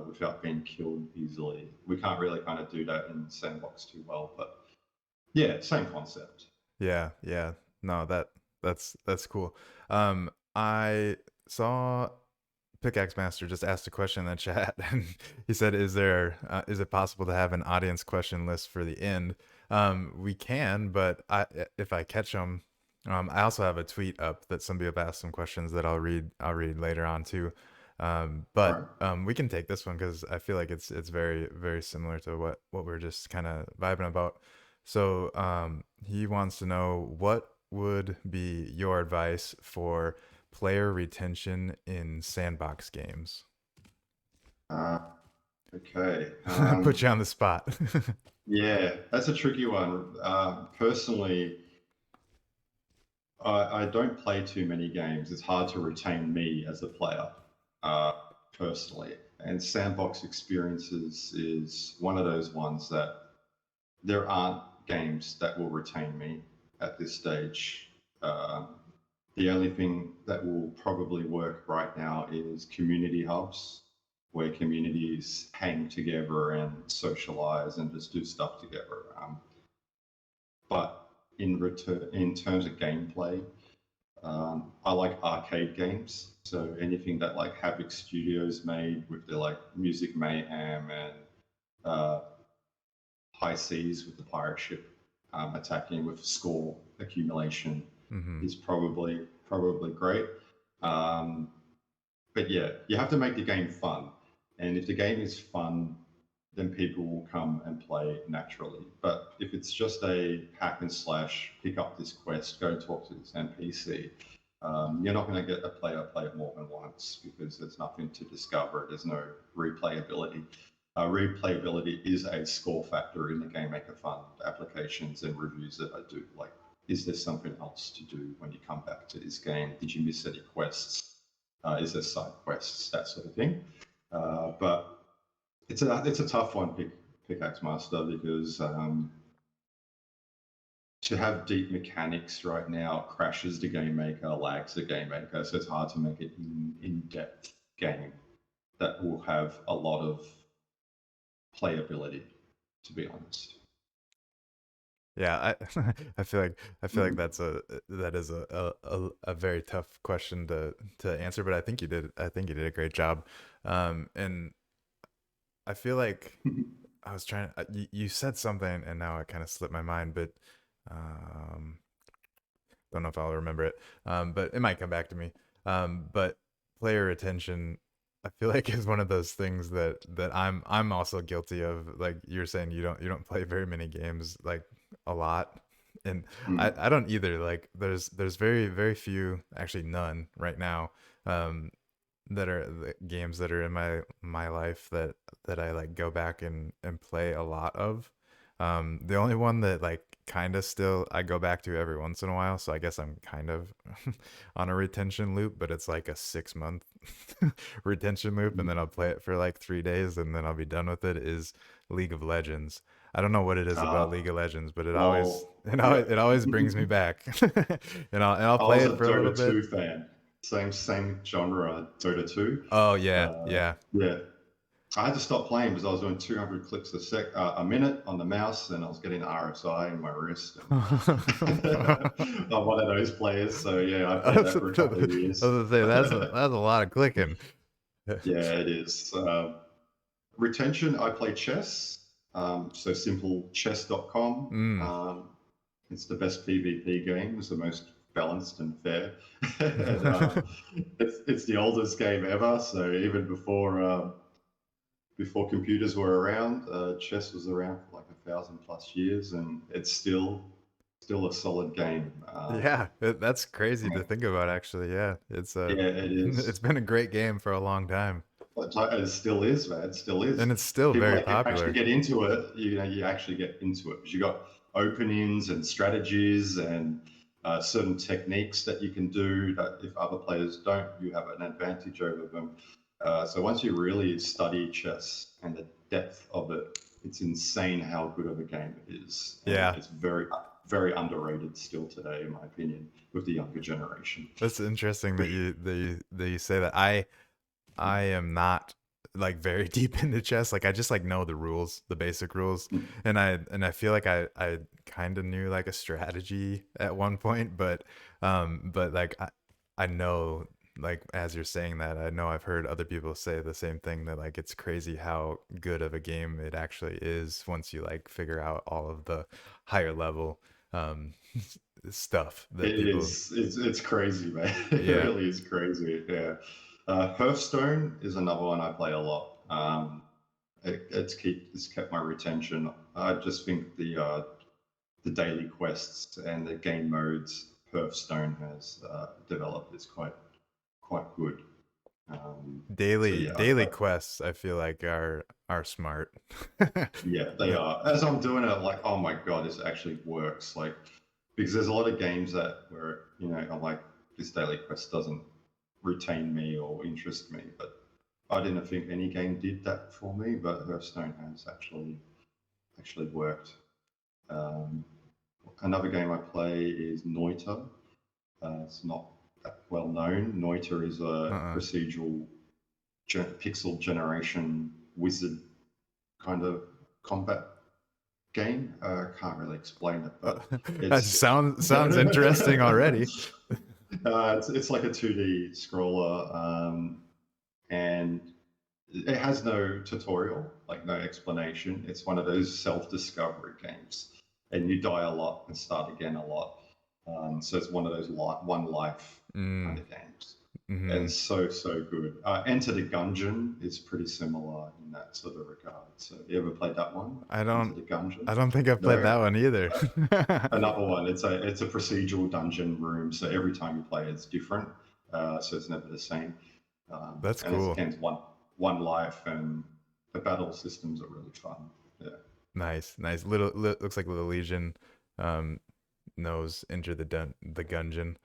without being killed easily. We can't really kind of do that in Sandbox too well, but yeah, same concept. Yeah, yeah. No, that's cool. I saw Pickaxe Master just asked a question in the chat, and he said, is it possible to have an audience question list for the end?" We can, but if I catch them, I also have a tweet up that somebody have asked some questions that I'll read later on too. All right. We can take this one because I feel like it's very similar to what we're just kind of vibing about. So he wants to know, what would be your advice for player retention in sandbox games? Uh, okay. Put you on the spot. Yeah, that's a tricky one. Personally, I don't play too many games. It's hard to retain me as a player, uh, personally. And sandbox experiences is one of those ones that there aren't games that will retain me at this stage. Um, the only thing that will probably work right now is community hubs, where communities hang together and socialize and just do stuff together. But in terms of gameplay, I like arcade games, so anything that like Havoc Studios made with the like Music Mayhem and uh, High Seas with the pirate ship attacking with score accumulation Hmm. is probably great. Um, but yeah, you have to make the game fun, and if the game is fun, then people will come and play naturally. But if it's just a hack and slash, pick up this quest, go talk to this NPC, you're not going to get a player play it more than once because there's nothing to discover. There's no replayability. Replayability is a score factor in the Game Maker Fund applications and reviews that I do. Like, is there something else to do when you come back to this game? Did you miss any quests? Is there side quests? That sort of thing. But it's a tough one, Pickaxe Master, because to have deep mechanics right now crashes the game maker, lags the game maker, so it's hard to make it in depth game that will have a lot of playability, to be honest. Yeah, I feel like that is a very tough question to answer, but I think you did a great job. And I feel like I was trying. You said something, and now it kind of slipped my mind, but um, don't know if I'll remember it. But it might come back to me. But player retention, I feel like is one of those things that I'm also guilty of. Like you're saying, you don't play very many games, like a lot, and Mm. I don't either. Like there's very few, actually none right now. Um, that are the games that are in my life that I like go back and play a lot of. The only one that like kind of still I go back to every once in a while, so I guess I'm kind of on a retention loop, but it's like a 6 month retention loop, and then I'll play it for like 3 days, and then I'll be done with it. Is League of Legends. I don't know what it is about Uh, League of Legends, but it always well, it yeah. always, it always brings me back, and I'll I play was a it for a little Dota bit. 2 fan. Same genre, Dota 2. Oh yeah, yeah. Yeah, I had to stop playing because I was doing 200 clicks a minute on the mouse, and I was getting RSI in my wrist. And I'm one of those players, so yeah, I I played was that for a couple of years. gonna say that's a lot of clicking. Yeah, it is. Retention, I play chess, so simplechess.com. Mm. It's the best PvP game. It's the most balanced and fair. And it's the oldest game ever. So even before computers were around, chess was around for like 1,000 plus years, and it's still a solid game. Yeah, that's crazy to think about actually. Yeah, it's Yeah, it it's is. been a great game for a long time, It still is, man. It still is. and it's still People very that actually popular. get into it, you actually get into it because you got openings and strategies and certain techniques that you can do that if other players don't, you have an advantage over them. So once you really study chess and the depth of it, it's insane how good of a game it is, and Yeah, it's very underrated still today, in my opinion, with the younger generation. that's interesting that you say that. I am not like very deep into chess. Like I just like know the rules, the basic rules. And I feel like I kind of knew like a strategy at one point, but like I know like as you're saying that, I know I've heard other people say the same thing that like it's crazy how good of a game it actually is once you like figure out all of the higher level um stuff that It people. is. It's crazy, man. It Yeah. really is crazy. Yeah. Hearthstone is another one I play a lot. It's kept my retention. I just think the daily quests and the game modes Hearthstone has developed is quite good. So Daily yeah, daily quests I feel like are smart. yeah, they Uh, are. As I'm doing it, I'm like, oh my god, this actually works. Like because there's a lot of games that where I'm like, this daily quest doesn't retain me or interest me. But I didn't think any game did that for me, but Hearthstone has actually worked. Um, Another game I play is Noita. It's not that well known. Noita is a uh-uh. procedural pixel generation wizard kind of combat game. I can't really explain it, Uh, but that it's sounds interesting already. It's like a 2D scroller, and it has no tutorial, like no explanation. It's one of those self-discovery games, and you die a lot and start again a lot. So it's one of those one life kind Mm, of games, and mm-hmm. so good. Enter the Gungeon is pretty similar in that sort of regard. So have you ever played that one? I Enter don't the Gungeon? I don't think I've played No. that one either. Another one. It's a procedural dungeon room. So every time you play, it's different. So it's never the same. That's And it's cool. against one life, and the battle systems are really fun. Yeah, Nice, nice. Looks like Little Legion um knows Enter the Gungeon.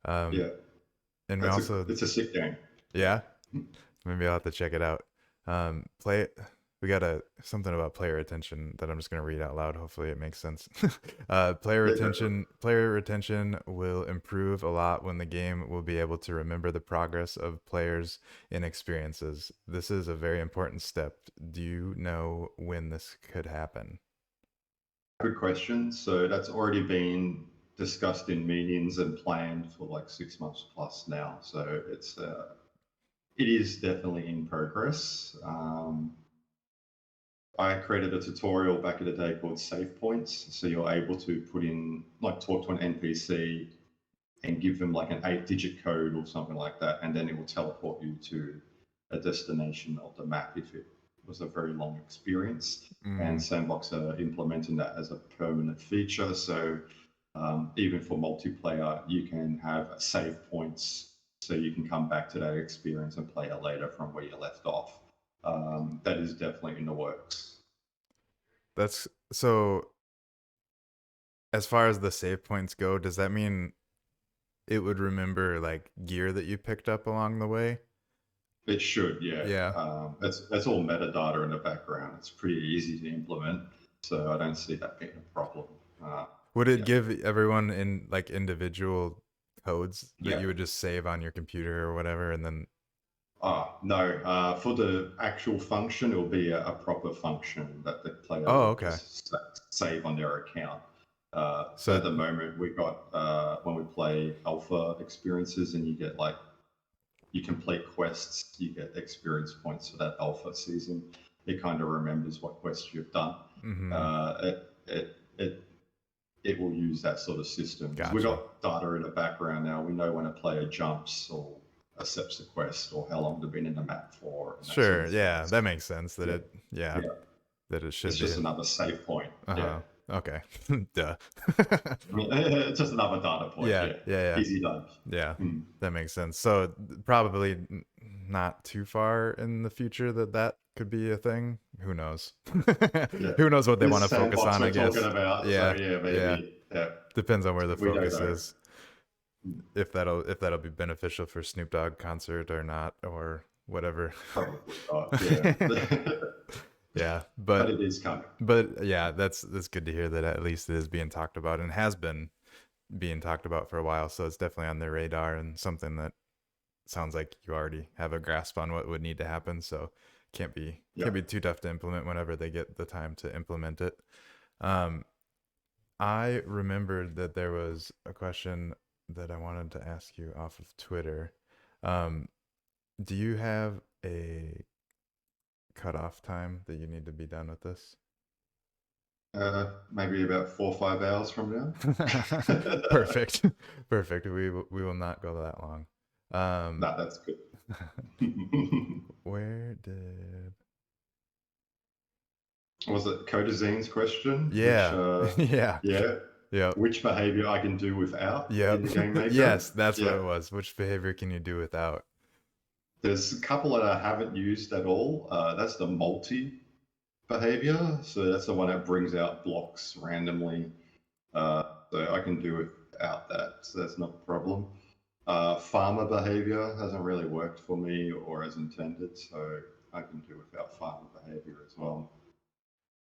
Um yeah. and we That's a also it's a sick game. Yeah. yeah, maybe I'll have to check it out. Play we got a something about player retention that I'm just gonna read out loud. Hopefully it makes sense. Yeah, go for it. Player retention will improve a lot when the game will be able to remember the progress of players in experiences. This is a very important step. Do you know when this could happen? Good question. So that's already been discussed in meetings and planned for like 6 months plus now. So it is definitely in progress. I created a tutorial back in the day called save points. So you're able to put in, like, talk to an NPC and give them like an 8-digit code or something like that. And then it will teleport you to a destination of the map if it was a very long experience. And Mm, Sandbox are implementing that as a permanent feature. So even for multiplayer, you can have save points so you can come back to that experience and play it later from where you left off. That is definitely in the works. that's so as far as the save points go, does that mean it would remember like gear that you picked up along the way? It should, yeah. Yeah. That's all metadata in the background. It's pretty easy to implement, so I don't see that being a problem. Uh, Would it yeah, give everyone in like individual codes that yeah. you would just save on your computer or whatever and then No, for the actual function, it will be a proper function that the player oh, will okay. just save on their account. So So at the moment, we got when we play alpha experiences, and you get like you complete quests, you get experience points for that alpha season. It kind of remembers what quests you've done. mhm, Uh, it, it, it, it will use that sort of system because we've gotcha. got data in the background now. We know when a player jumps or accepts a quest or how long they've been in the map for and that sort Sure. of thing. Yeah, So, that makes sense that yeah, it yeah, yeah. that it It's should just be. another save point. Yeah. Uh-huh. Okay. Duh. It's just another data point. Yeah, Yeah. yeah, yeah. Easy done. Yeah. Hmm. That makes sense. So probably not too far in the future that could be a thing. Who knows? Yeah. Who knows what they want This to focus sandbox on, I we're talking guess. about. So Yeah. yeah, Yeah. maybe. Yeah. Depends on where the We don't focus know. is. If that'll be beneficial for Snoop Dogg concert or not or whatever. Probably not. Yeah. Yeah, But it is coming. but yeah, that's good to hear that at least it is being talked about and has been being talked about for a while. So it's definitely on their radar and something that sounds like you already have a grasp on what would need to happen. So Yeah. can't be too tough to implement whenever they get the time to implement it. Um, I remembered that there was a question that I wanted to ask you off of Twitter. Um, do you have a cutoff time that you need to be done with this? Maybe about 4 or 5 hours from now. Perfect. Perfect. We will not go that long. Um, No, that's good. where did Was it Codazine's question? yeah. Yeah. Yeah, Yep. which behavior I can do without in Yep. the game maker? Yes, that's what Yeah, it was. Which behavior can you do without? there's a couple that I haven't used at all. That's the multi behavior. So that's the one that brings out blocks randomly. So I can do without that. So that's not a problem. Farmer behavior hasn't really worked for me or as intended. So I can do without farmer behavior as well.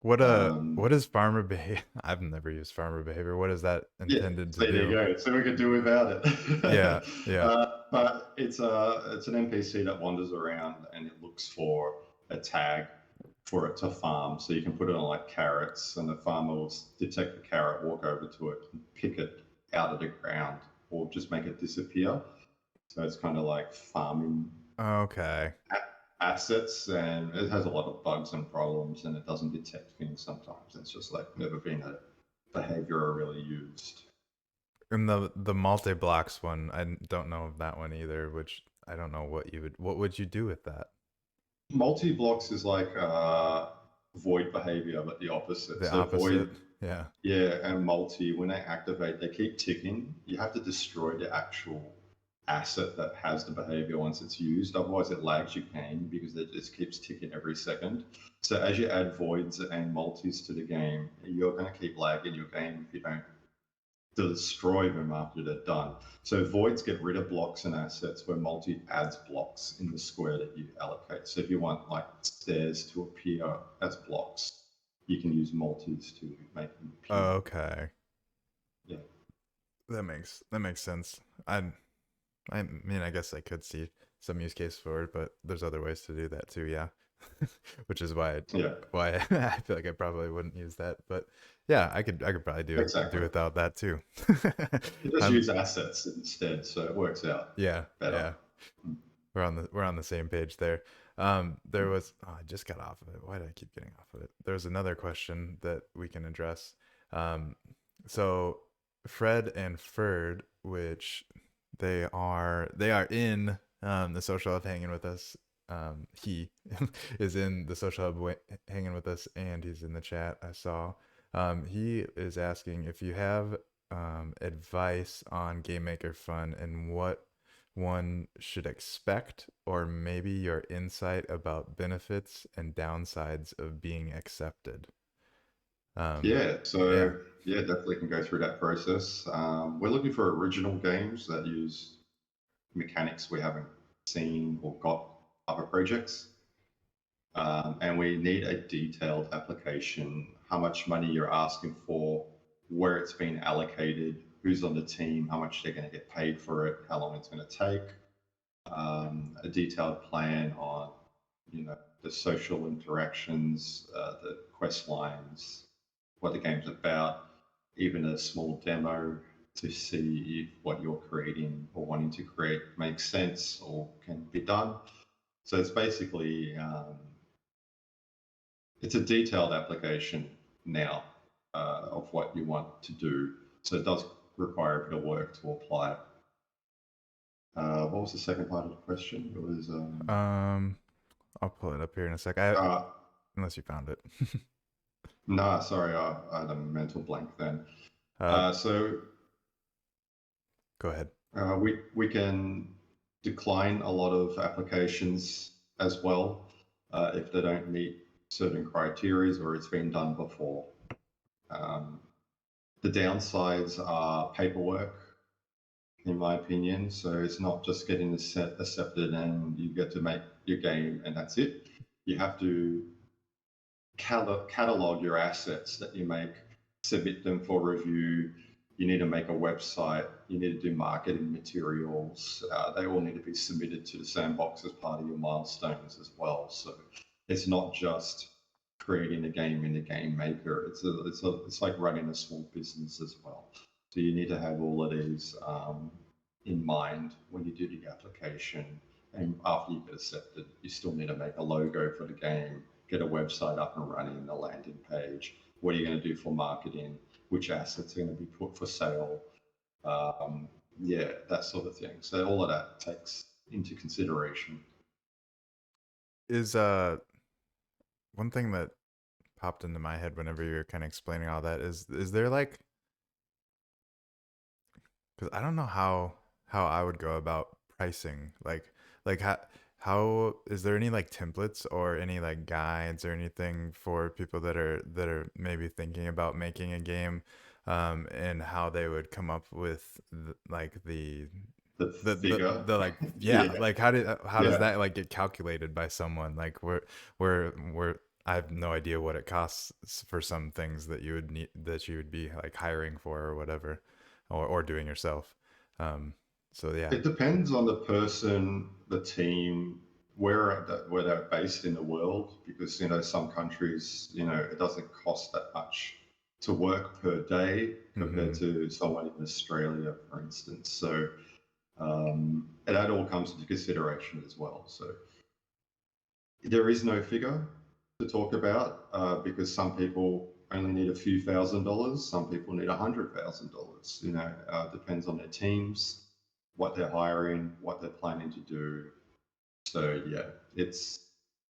What Um, is farmer behavior? I've never used farmer behavior. What is that Yeah, intended to so there you do? go. So we could do without Yeah, it. yeah. But it's an NPC that wanders around and it looks for a tag for it to farm. So you can put it on like carrots, and the farmer will detect the carrot, walk over to it, and pick it out of the ground. or just make it disappear. So it's kind of like farming Okay. assets, and it has a lot of bugs and problems, and it doesn't detect things sometimes. It's just like never been a behavior I really used. And the multi blocks one, I don't know of that one either. Which I don't know what would you do with that? Multi blocks is like void behavior, but the opposite. The So opposite. void, Yeah. yeah, and multi, when they activate, they keep ticking. You have to destroy the actual asset that has the behavior once it's used. Otherwise, it lags your game because it just keeps ticking every second. So as you add voids and multis to the game, you're going to keep lagging your game if you don't destroy them after they're done. So voids get rid of blocks and assets, where multi adds blocks in the square that you allocate. So if you want like stairs to appear as blocks, you can use multis to make them appear. Okay. Yeah, That makes sense. I mean, I guess I could see some use case for it, but there's other ways to do that too. Yeah. Which is yeah, why I feel like I probably wouldn't use that. But yeah, I could probably do exactly. without that too. You just I'm use assets instead, so it works out yeah, better. yeah. We're on the same page there. There was I just got off of it. Why did I keep getting off of it? There's another question that we can address. Um, so Fred and Ferd, which they are in the social hub hanging with us. He is in the social hub hanging with us, and he's in the chat. I saw. He is asking if you have advice on Game Maker Fun and what one should expect, or maybe your insight about benefits and downsides of being accepted. Um, Yeah, yeah. so yeah, definitely can go through that process. We're looking for original games that use mechanics we haven't seen or got other projects. And we need a detailed application, how much money you're asking for, where it's been allocated, who's on the team, how much they're going to get paid for it, how long it's going to take, a detailed plan on, the social interactions, the quest lines, what the game's about, even a small demo to see if what you're creating or wanting to create makes sense or can be done. So it's basically it's a detailed application now of what you want to do. So it does require a bit of work to apply it. What was the second part of the question? It was Um, I'll pull it up here in a sec. uh, Unless you found it. nah, sorry, I had a mental blank then. uh, So Go ahead. we can decline a lot of applications as well if they don't meet certain criteria or it's been done before. Um, the downsides are paperwork, in my opinion. So it's not just getting the set accepted and you get to make your game and that's it. You have to catalog your assets that you make, submit them for review. You need to make a website. You need to do marketing materials. They all need to be submitted to the sandbox as part of your milestones as well. So it's not just creating a game in the game maker. It's like running a small business as well. So you need to have all of these in mind when you do the application. And after you get accepted, you still need to make a logo for the game, get a website up and running, a landing page. What are you going to do for marketing? Which assets are going to be put for sale? Yeah, that sort of thing. So all of that takes into consideration. Is one thing that popped into my head whenever you're kind of explaining all that is there like, because I don't know how I would go about pricing, like how is there any like templates or any like guides or anything for people that are maybe thinking about making a game, and how they would come up with like The the figure, the like, yeah, yeah, like how does yeah. that like get calculated by someone, like where I have no idea what it costs for some things that you would be like hiring for or whatever, or doing yourself. um so yeah. It depends on the person, the team, where they're based in the world, because some countries it doesn't cost that much to work per day compared Mm-hmm. to someone in Australia, for instance. So, and that all comes into consideration as well. So there is no figure to talk about because some people only need a few $1,000s, some people need $100,000. Depends on their teams, what they're hiring, what they're planning to do. So yeah, it's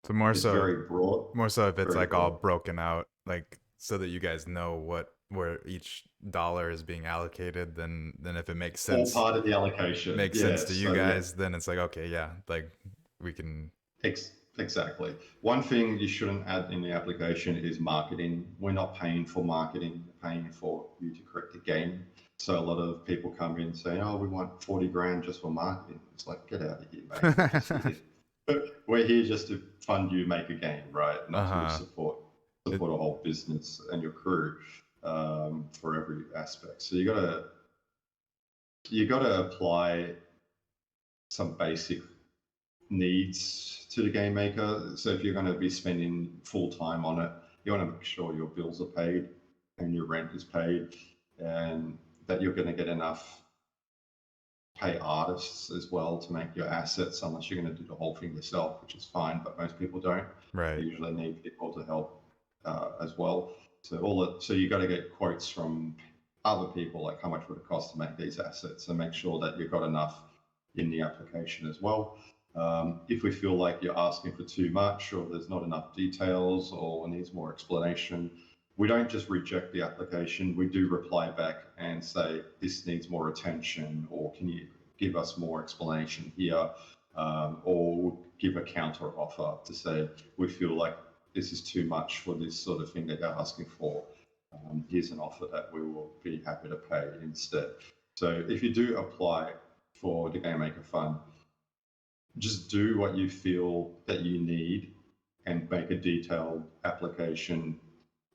So more it's so, very broad, more so if it's very like all broad. broken out, like so that you guys know what where each dollar is being allocated, then if it All part of the allocation. makes sense Yeah. to you So yeah, guys, then it's like okay, yeah, like we can. exactly. One thing you shouldn't add in the application is marketing. We're not paying for marketing, we're paying for you to create the game. So a lot of people come in saying, "Oh, we want 40 grand just for marketing." It's like, get out of here, mate. We're just here. But we're here just to fund you make a game, right? Not to Uh-huh. It, support a whole business and your crew for every aspect. So you gotta apply some basic needs to the game maker. So if you're going to be spending full time on it, you want to make sure your bills are paid and your rent is paid, and that you're going to get enough pay artists as well to make your assets, unless you're going to do the whole thing yourself, which is fine, but most people don't. They right. usually need people to help as well. So you got to get quotes from other people, like how much would it cost to make these assets, and make sure that you've got enough in the application as well. If we feel like you're asking for too much, or there's not enough details, or needs more explanation, we don't just reject the application. We do reply back and say, this needs more attention, or can you give us more explanation here? Or we'll give a counter offer to say, we feel like this is too much for this sort of thing that you're asking for. Here's an offer that we will be happy to pay instead. So if you do apply for the Game Maker Fund, just do what you feel that you need and make a detailed application,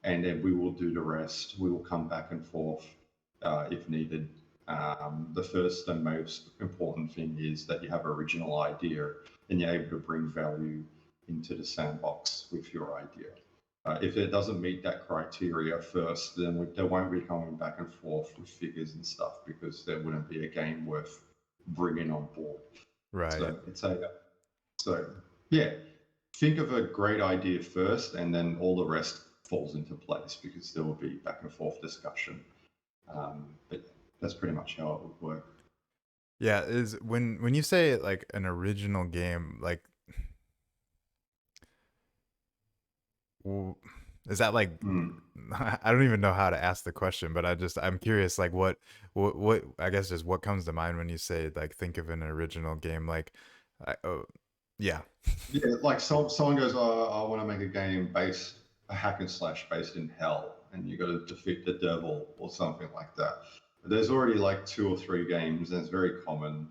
and then we will do the rest. We will come back and forth if needed. The first and most important thing is that you have an original idea and you're able to bring value into the sandbox with your idea. If it doesn't meet that criteria first, then there won't be coming back and forth with figures and stuff, because there wouldn't be a game worth bringing on board. Right. So yeah, think of a great idea first, and then all the rest falls into place because there will be back and forth discussion. But that's pretty much how it would work. Yeah, is when you say like an original game, like w- is that like Mm. I don't even know how to ask the question, but I'm curious like what I guess just what comes to mind when you say like think of an original game like oh yeah. Yeah, like someone goes, "Oh, I want to make a hack and slash based in hell, and you got to defeat the devil or something like that." There's already like two or three games, and it's a very common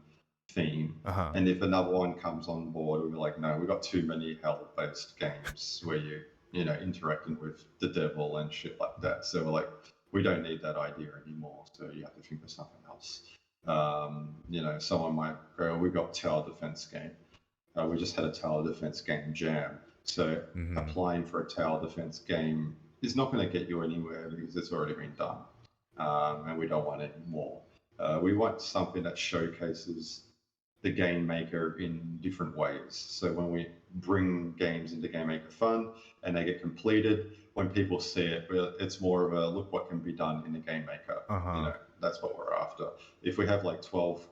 theme. Uh-huh. And if another one comes on board, we're like, "No, we've got too many hell-based games where interacting with the devil and shit like that." So we're like, we don't need that idea anymore. So you have to think of something else. Someone might go, "We've got tower defense game." We just had a tower defense game jam. So Mhm. applying for a tower defense game is not going to get you anywhere because it's already been done. And we don't want any more. We want something that showcases the game maker in different ways. So when we bring games into Game Maker Fun and they get completed, when people see it, it's more of a look what can be done in the Game Maker. Uh-huh. That's what we're after. If we have like 12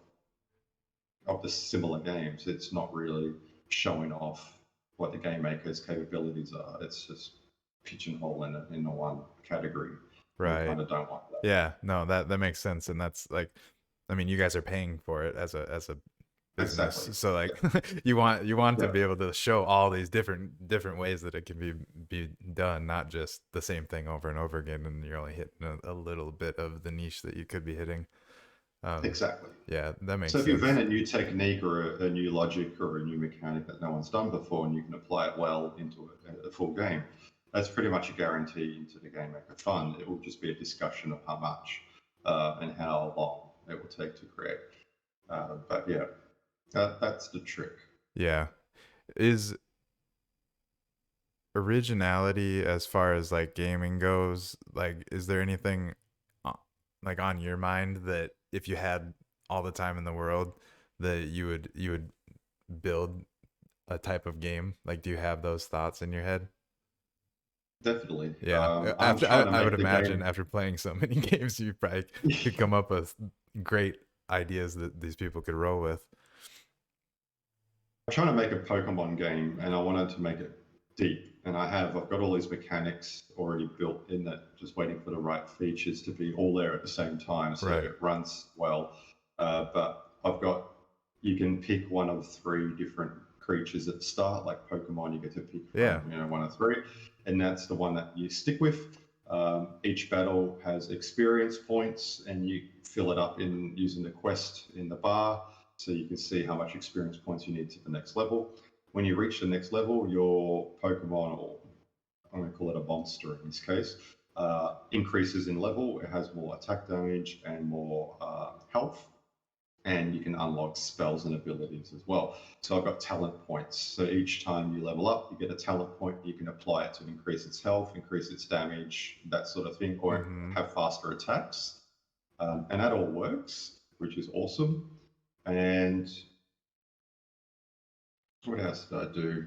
of the similar games, it's not really showing off what the game maker's capabilities are. It's just pigeonhole in the one category. And we Right. kind of don't want that. Yeah, no, that makes sense, and that's like, I mean, you guys are paying for it as a business, Exactly. so Yeah. like, you want to Yeah. be able to show all these different ways that it can be done, not just the same thing over and over again, and you're only hitting a little bit of the niche that you could be hitting. Um, Exactly. yeah, that So makes if you invent sense. a new technique or a new logic or a new mechanic that no one's done before, and you can apply it well into a full game, that's pretty much a guarantee into the Game Maker Fund. It will just be a discussion of how much and how long it will take to create. But yeah, that's the trick. Yeah, is originality as far as like gaming goes, like is there anything uh, like on your mind that if you had all the time in the world that you would build a type of game? Like do you have those thoughts in your head? Definitely. Yeah. I'm After trying to I would make the imagine game. after playing so many games you probably could come up with great ideas that these people could roll with. I'm trying to make a Pokemon game, and I wanted to make it deep. And I've got all these mechanics already built in that, just waiting for the right features to be all there at the same time, so Right. it runs well. But you can pick one of three different creatures at the start, like Pokemon. You get to pick Yeah. from one of three, and that's the one that you stick with. Each battle has experience points, and you fill it up in using the quest in the bar, so you can see how much experience points you need to the next level. When you reach the next level, your Pokemon, or I'm going to call it a monster in this case, increases in level. It has more attack damage and more health, and you can unlock spells and abilities as well. So I've got talent points. So each time you level up, you get a talent point. You can apply it to increase its health, increase its damage, that sort of thing, or Mhm. have faster attacks. And that all works, which is awesome. And what else did I do?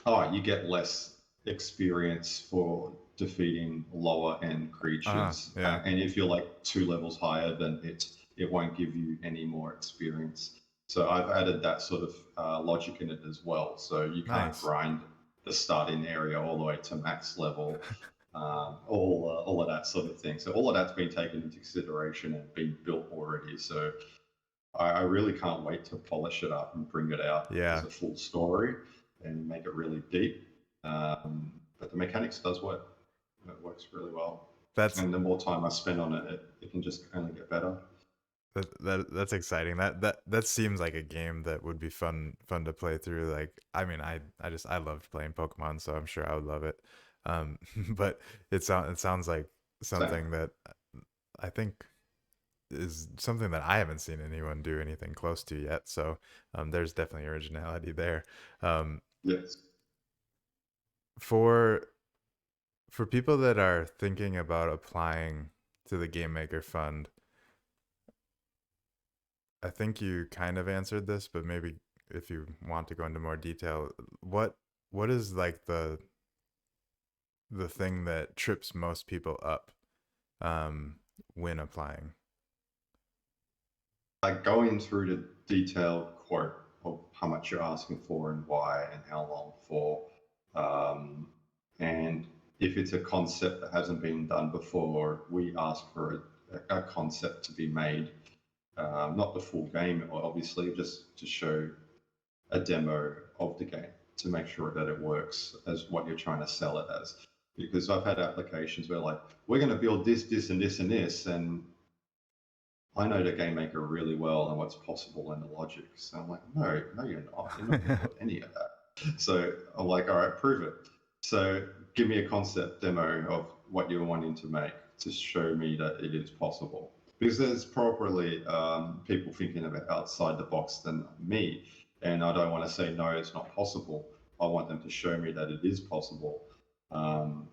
Oh, you get less experience for defeating lower end creatures. Yeah. And if you're like 2 levels higher, then it won't give you any more experience. So I've added that sort of logic in it as well. So you can't Nice. grind the starting area all the way to max level, all of that sort of thing. So all of that's been taken into consideration and been built already. So I really can't wait to polish it up and bring it out as Yeah. a full story and make it really deep. But the mechanics does work. It works really well. That's And the more time I spend on it, it can just only get better. that's exciting. That seems like a game that would be fun to play through. Like, I mean, I loved playing Pokemon, so I'm sure I would love it. But it sounds like Same. something that I think is something that I haven't seen anyone do anything close to yet. So there's definitely originality there. Um, Yes. for for people that are thinking about applying to the Game Maker Fund, I think you kind of answered this, but maybe if you want to go into more detail, what what is like the thing that trips most people up um, when applying? Like going through the detailed quote of how much you're asking for and why and how long for. Um, and if it's a concept that hasn't been done before, we ask for a concept to be made, not the full game, obviously, just to show a demo of the game to make sure that it works as what you're trying to sell it as. Because I've had applications where like, we're going to build this, this, and this, and this, and I know the game maker really well and what's possible and the logic. So I'm like, no, no, you're not. You're not going to build any of that. So I'm like, all right, prove it. So give me a concept demo of what you're wanting to make to show me that it is possible. Because there's probably people thinking about outside the box than me. And I don't want to say, no, it's not possible. I want them to show me that it is possible. Um,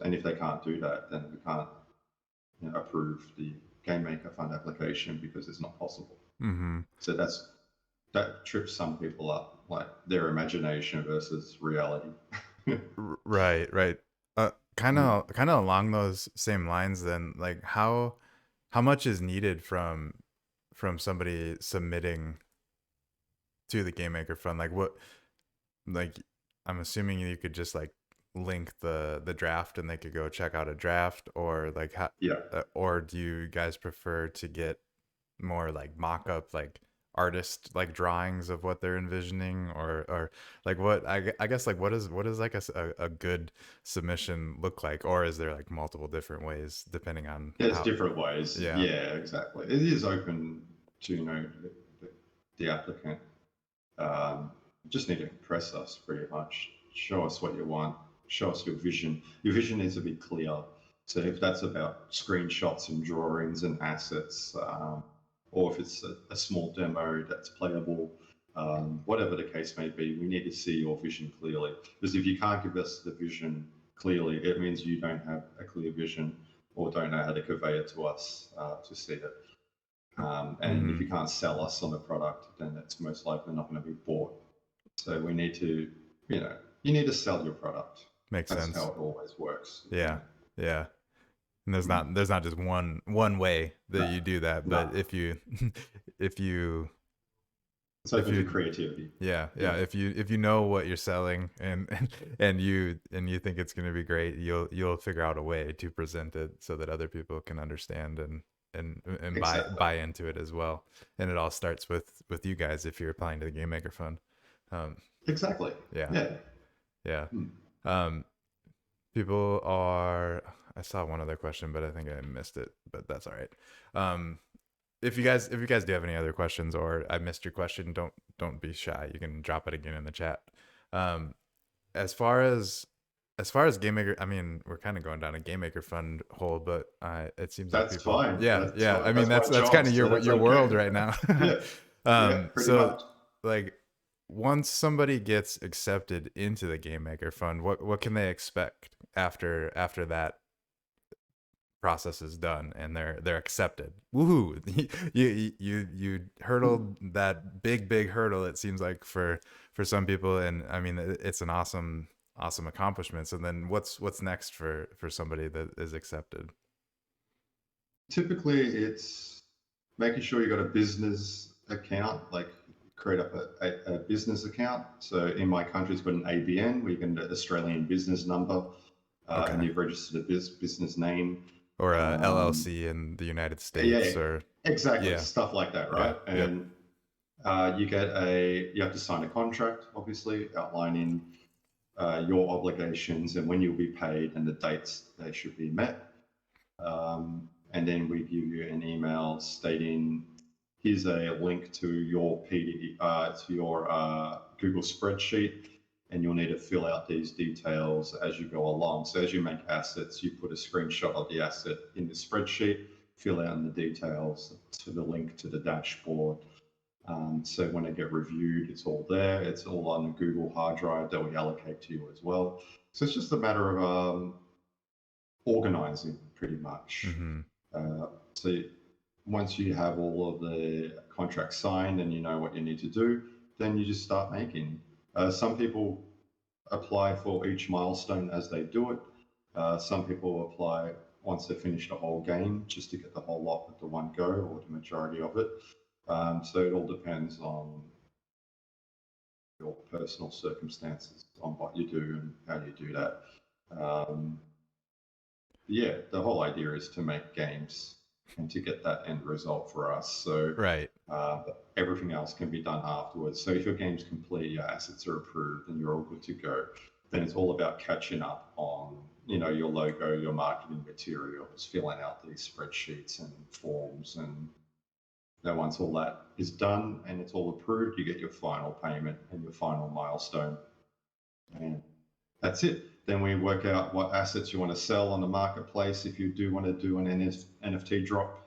and if they can't do that, then we can't approve the game maker fund application because it's not possible. Mm-hmm. So that trips some people up, like their imagination versus reality. Right, right. Kind Mm. of along those same lines then, like how much is needed from somebody submitting to the Game Maker Fund? Like what like I'm assuming you could just like link the draft and they could go check out a draft or like how Yeah, or do you guys prefer to get more like mock-up like artist like drawings of what they're envisioning or like what I guess like what is like a good submission look like or is there like multiple different ways depending on there's how different ways. yeah. Yeah, exactly. It is open to the applicant. Um, just need to impress us pretty much. Show us what you want. Show us your vision. Your vision needs to be clear. So if that's about screenshots and drawings and assets, or if it's a small demo that's playable, whatever the case may be, we need to see your vision clearly. Because if you can't give us the vision clearly, it means you don't have a clear vision or don't know how to convey it to us to see it. And if Mm-hmm. you can't sell us on the product, then it's most likely not going to be bought. So we need to, you need to sell your product. Makes That's how sense. it always works. Yeah. Yeah. And Mm. there's not just one way that No, you do that, no. but if you if you It's if open to you creativity. yeah, yeah, Yeah, if you know what you're selling and you think it's going to be great, you'll figure out a way to present it so that other people can understand and exactly. buy into it as well. And it all starts with you guys if you're applying to the Game Maker Fund. Um, Exactly. yeah, Yeah. yeah. Mm. Um, people are. I saw one other question, but I think I missed it. But that's all right. Um, if you guys do have any other questions or I missed your question, don't be shy. You can drop it again in the chat. Um, as far as game maker, I mean, we're kind of going down a game maker fund hole, but it seems like That's people, fine. yeah, That's yeah. fine. I mean, That's my that's job, kind of so that's your world okay. right now. Yeah. Yeah, pretty So much. like once somebody gets accepted into the game maker fund, what can they expect after that process is done and they're accepted? Woohoo! You Mm. hurdled that big hurdle. It seems like for some people, and I mean it's an awesome accomplishment. So then what's next for somebody that is accepted? Typically, it's making sure you got a business account, like create up a business account. So in my country, it's got an ABN, where you can get Australian business number, and Okay, you've registered a business name. or a Um, LLC in the United yeah, States, or exactly, yeah, stuff like that, yeah, right? yep. And you have to sign a contract, obviously, outlining your obligations and when you'll be paid and the dates they should be met. And then we give you an email stating, here's a link to your Google spreadsheet, and you'll need to fill out these details as you go along. So as you make assets, you put a screenshot of the asset in the spreadsheet, fill out the details to the link to the dashboard. So when they get reviewed, it's all there. It's all on the Google hard drive that we allocate to you as well. So it's just a matter of organizing, pretty much. Mm-hmm. So once you have all of the contracts signed and you know what you need to do, then you just start making. Some people apply for each milestone as they do it. Some people apply once they finish the whole game just to get the whole lot at the one go or the majority of it. So it all depends on your personal circumstances on what you do and how you do that. Um, yeah, the whole idea is to make games and to get that end result for us. So Right. everything else can be done afterwards. So if your game's complete, your assets are approved, and you're all good to go, then it's all about catching up on your logo, your marketing materials, filling out these spreadsheets and forms, and then once all that is done and it's all approved, you get your final payment and your final milestone, and that's it. Then we work out what assets you want to sell on the marketplace if you do want to do an NFT drop,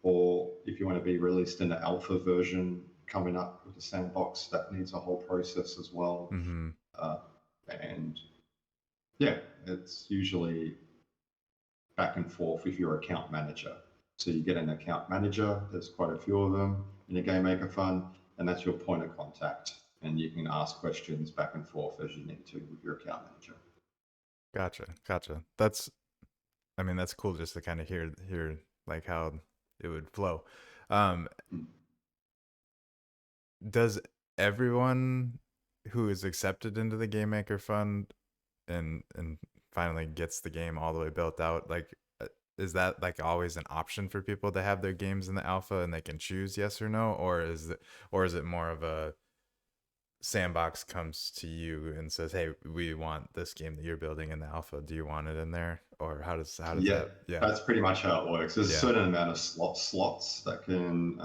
or if you want to be released in the alpha version coming up with the sandbox, that needs a whole process as well. Mm-hmm. Uh, and yeah, it's usually back and forth with your account manager. So you get an account manager, there's quite a few of them in the Game Maker Fund, and that's your point of contact. And you can ask questions back and forth as you need to with your account manager. Gotcha. That's, I mean, that's cool just to kind of hear like how it would flow. Um, Mm. does everyone who is accepted into the Game Maker Fund and finally gets the game all the way built out, like is that like always an option for people to have their games in the alpha and they can choose yes or no, or is it more of a sandbox comes to you and says, hey, we want this game that you're building in the alpha, do you want it in there? Or how does Yeah, that, yeah, that's pretty much how it works. There's a yeah. certain amount of slots that can.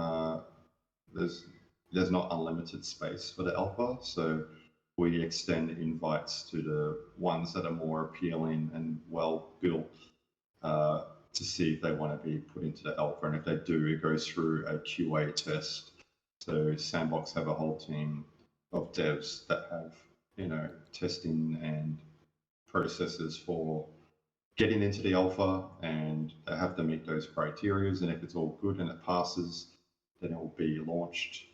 There's there's not unlimited space for the alpha, so we extend invites to the ones that are more appealing and well built to see if they want to be put into the alpha, and if they do, it goes through a QA test So Sandbox have a whole team of devs that have, testing and processes for getting into the alpha, and they have to meet those criterias. And if it's all good and it passes, then it will be launched.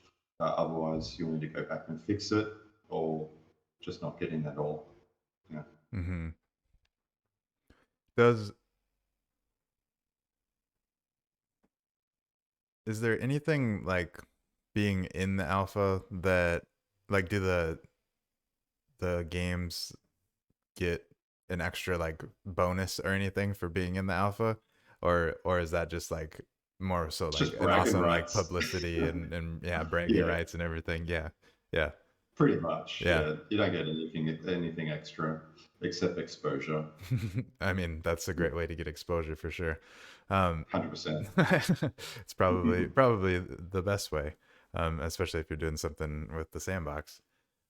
Otherwise, you'll need to go back and fix it, or just not get in at all. Yeah. Mm-hmm. Does is there anything like being in the alpha that like do the games get an extra like bonus or anything for being in the alpha, or is that just like more so It's like just an bragging awesome like rights. publicity and yeah, bragging Yeah, rights and everything? Yeah, yeah, pretty much. yeah. Yeah, you don't get anything extra except exposure. I mean, that's a Yeah, great way to get exposure for sure. Um, 100%. it's probably the best way, especially if you're doing something with the sandbox.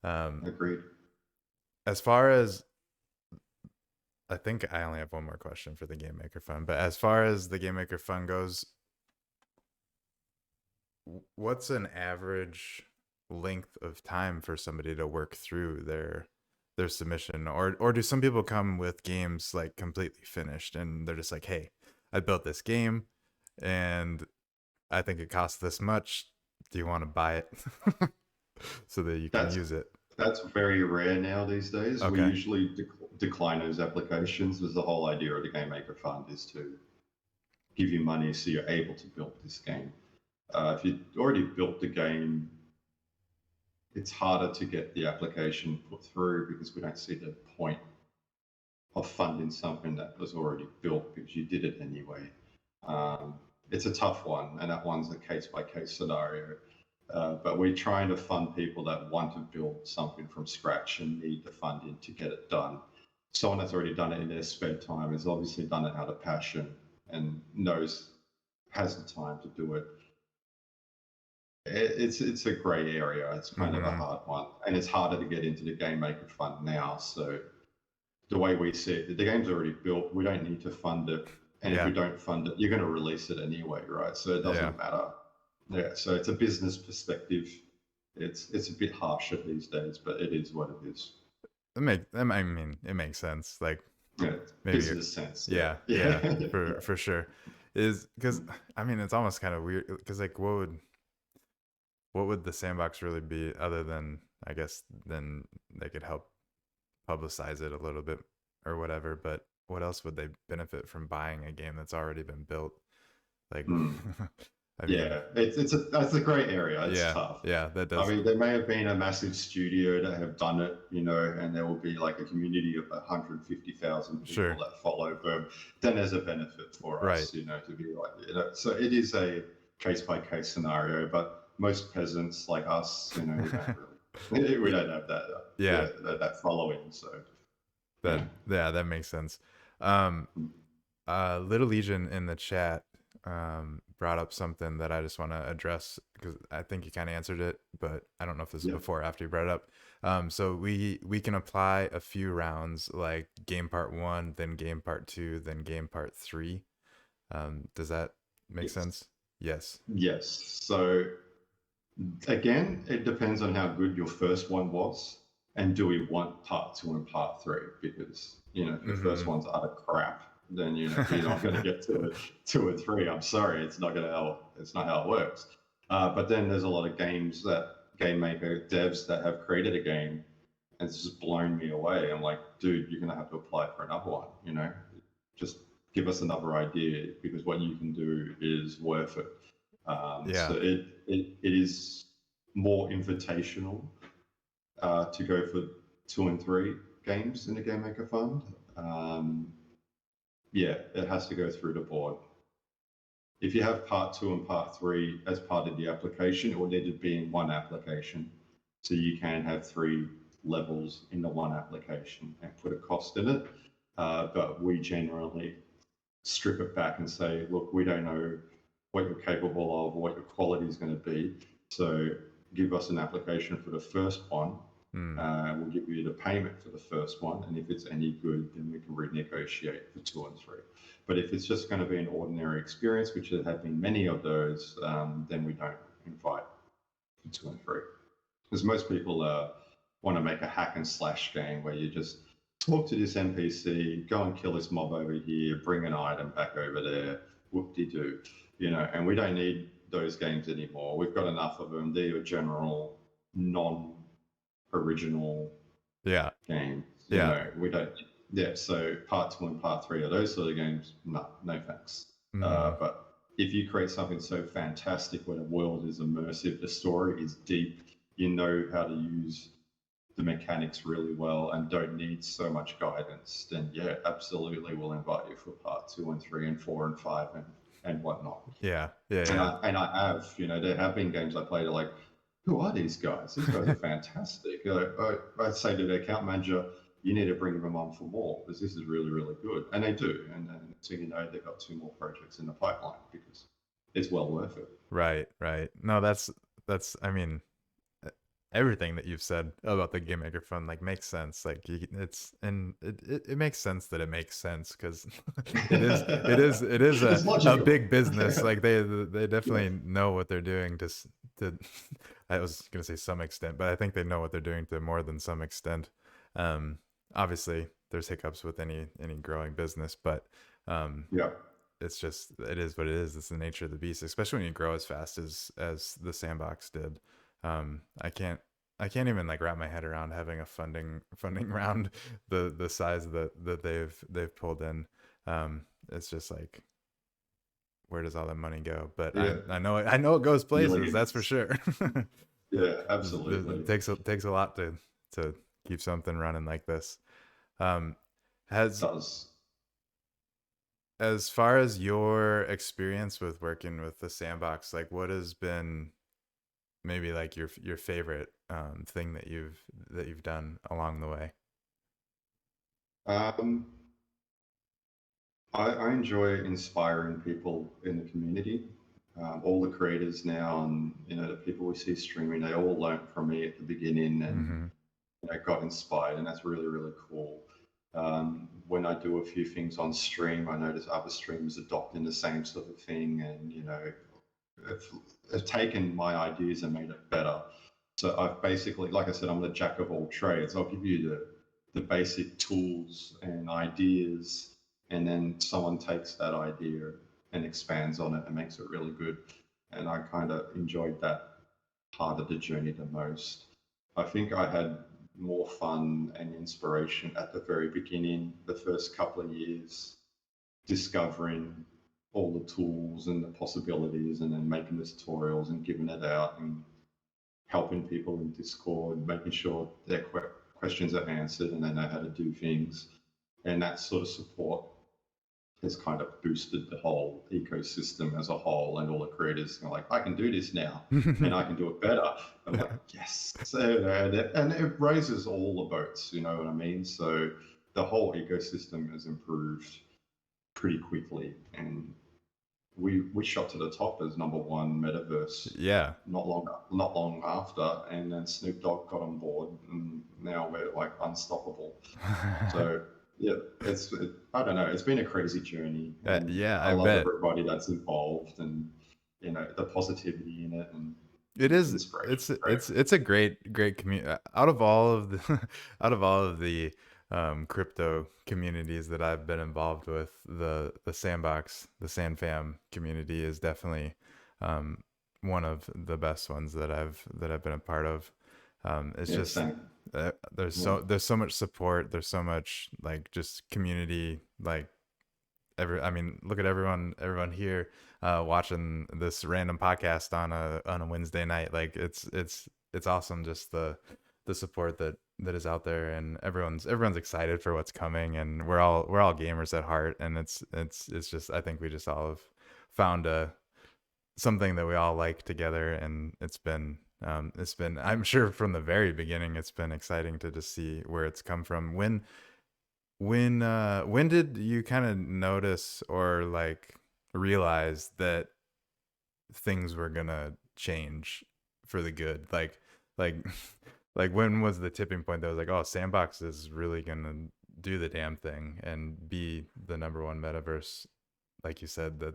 Um, Agreed. as far as I think I only have one more question for the Game Maker Fund, but as far as the Game Maker Fund goes, what's an average length of time for somebody to work through their submission, or do some people come with games like completely finished and they're just like, hey, I built this game and I think it costs this much. Do you want to buy it so that you can That's use it? that's very rare now these days. We Okay, usually decline those applications, because the whole idea of the Game Maker Fund is to give you money so you're able to build this game. If you already built the game, it's harder to get the application put through, because we don't see the point of funding something that was already built, because you did it anyway. Um, it's a tough one, and that one's a case by case scenario. But we're trying to fund people that want to build something from scratch and need the funding to get it done. Someone that's already done it in their spare time has obviously done it out of passion and has the time to do it. It's a grey area. It's kind of a mm-hmm. hard one, and it's harder to get into the Game Maker Fund now. So the way we see it, the game's already built. We don't need to fund it, and if Yeah, we don't fund it, you're going to release it anyway, right? So it yeah. doesn't matter. Yeah. So it's a business perspective. It's a bit harsher these days, but it is what it is. I mean, it makes sense. Like Yeah, maybe you're, business sense. Yeah, yeah, yeah, yeah, for yeah. for sure. Is because I mean, it's almost kind of weird because like what would the sandbox really be other than I guess then they could help publicize it a little bit or whatever, but what else would they benefit from buying a game that's already been built? Like Mm. I mean, Yeah, that's a great area. It's yeah, tough. yeah, that I does. mean, there may have been a massive studio that have done it, and there will be like a community of 150,000 people Sure. that follow them. Then there's a benefit for Right. us, to be like, so it is a case by case scenario. But most peasants like us, we don't really, we Y- don't have that, yeah, that following. So that yeah, yeah, that makes sense. Um Little Legion in the chat brought up something that I just want to address because I think you kind of answered it, but I don't know if this is yeah, before or after you brought it up. So we can apply a few rounds like game part one, then game part two, then game part three. Does that make yes, sense? Yes. yes. So again, it depends on how good your first one was, and do we want part two and part three? Because if your first Mm-hmm. one's utter crap, then you're not going to get to it two and three. I'm sorry, it's not going to help. It's not how it works. But then there's a lot of game maker devs that have created a game, and it's just blown me away. I'm like, dude, you're going to have to apply for another one. Just give us another idea, because what you can do is worth it. So Yeah. it is more invitational to go for two and three games in the Game Maker Fund. Um, yeah, it has to go through the board. If you have part two and part three as part of the application, it will need to be in one application. So you can have three levels in the one application and put a cost in it. But we generally strip it back and say, look, we don't know what you're capable of, what your quality is going to be. So give us an application for the first one. Mm. We'll give you the payment for the first one. And if it's any good, then we can renegotiate for two and three. But if it's just going to be an ordinary experience, which there have been many of those, then we don't invite 2 and 3. Because most people want to make a hack and slash game where you just talk to this NPC, go and kill this mob over here, bring an item back over there, whoop-de-doo. And we don't need those games anymore. We've got enough of them. They're your general non-original Yeah. games. Yeah. We don't. Yeah. So part 2 and part 3 are those sort of games. No, no thanks. Mm-hmm. But if you create something so fantastic where the world is immersive, the story is deep, you know how to use the mechanics really well and don't need so much guidance, then yeah, absolutely we'll invite you for part 2 and 3 and 4 and 5 and whatnot. Yeah. Yeah. And Yeah. I have, there have been games I played are like, who are these guys? These guys are fantastic. I say to the account manager, you need to bring them on for more because this is really, really good. And they do. And then so they've got 2 more projects in the pipeline because it's well worth it. Right. Right. No, that's. I mean, everything that you've said about the game maker fund like makes sense. Like it makes sense that it makes sense because it is It's a logical. big business. Like they Yeah. definitely know what they're doing to I was gonna say some extent, but I think they know what they're doing to more than some extent. Um, Obviously there's hiccups with any growing business, but um, Yeah. it's just it is what it is. It's the nature of the beast, especially when you grow as fast as the sandbox did. I can't even like wrap my head around having a funding round the size that they've pulled in. It's just like, where does all that money go? But Yeah. I know it goes places. That's for Millions. sure. Yeah, It absolutely. takes a lot to keep something running like this. Um, has Does. As far as your experience with working with the sandbox, like what has been maybe like your favorite thing that you've done along the way? Um, I enjoy inspiring people in the community. All the creators now, and the people we see streaming, they all learned from me at the beginning, and Mm-hmm. got inspired, and that's really really cool. When I do a few things on stream, I notice other streamers adopting the same sort of thing, and have taken my ideas and made it better. So I've basically, like I said, I'm the jack of all trades. I'll give you the basic tools and ideas, and then someone takes that idea and expands on it and makes it really good. And I kind of enjoyed that part of the journey the most. I think I had more fun and inspiration at the very beginning, the first couple of years, discovering all the tools and the possibilities and then making the tutorials and giving it out and helping people in Discord, making sure their questions are answered and they know how to do things. And that sort of support has kind of boosted the whole ecosystem as a whole, and all the creators are like, I can do this now and I can do it better. I'm like, yes. So, and it raises all the boats, you know what I mean? So the whole ecosystem has improved pretty quickly. And we shot to the top as #1 metaverse Yeah. not long after, and then Snoop Dogg got on board, and now we're like unstoppable. So yeah, I don't know. It's been a crazy journey, and Yeah, I I love bet. everybody that's involved, and the positivity in it, and It it's is. inspirational. It's Great. it's it's a great community. Out of all of the out of all of the crypto communities that I've been involved with, the sandbox, the sandfam community is definitely um, one of the best ones that I've been a part of. It's Yeah, just same. there's Yeah, so much support. There's so much like just community like I mean, look at everyone here watching this random podcast on a Wednesday night. Like it's awesome just the support that is out there, and everyone's excited for what's coming, and we're all gamers at heart, and it's just I think we just all have found a something that we all like together, and it's been I'm sure from the very beginning it's been exciting to just see where it's come from. When did you kind of notice or like realize that things were gonna change for the good? Like like when was the tipping point that was like, oh, Sandbox is really gonna do the damn thing and be the #1 metaverse? Like you said, that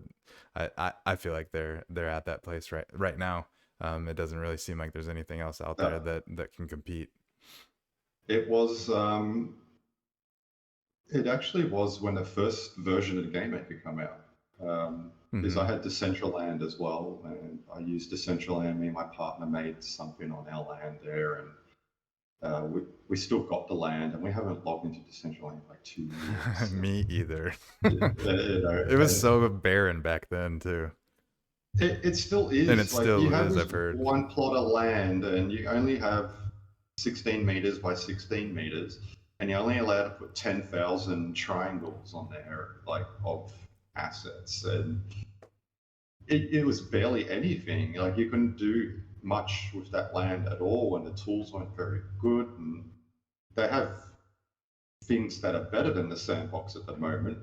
I feel like they're at that place right now. It doesn't really seem like there's anything else out there That that can compete. it was. It actually was when the first version of the Game Maker came out. Because I Hmm. had Decentraland as well, and I used Decentraland. Me and my partner made something on our land there, and we still got the land, and we haven't logged into Decentraland in like 2 years. Me either. You know, It was and so barren back then too, it still and it is. Like you still have is. this I've heard. one plot of land, and you only have 16 meters by 16 meters, and you're only allowed to put 10,000 triangles on there, like of assets, and it was barely anything. Like you couldn't do much with that land at all, and the tools weren't very good. And they have things that are better than the sandbox at the moment,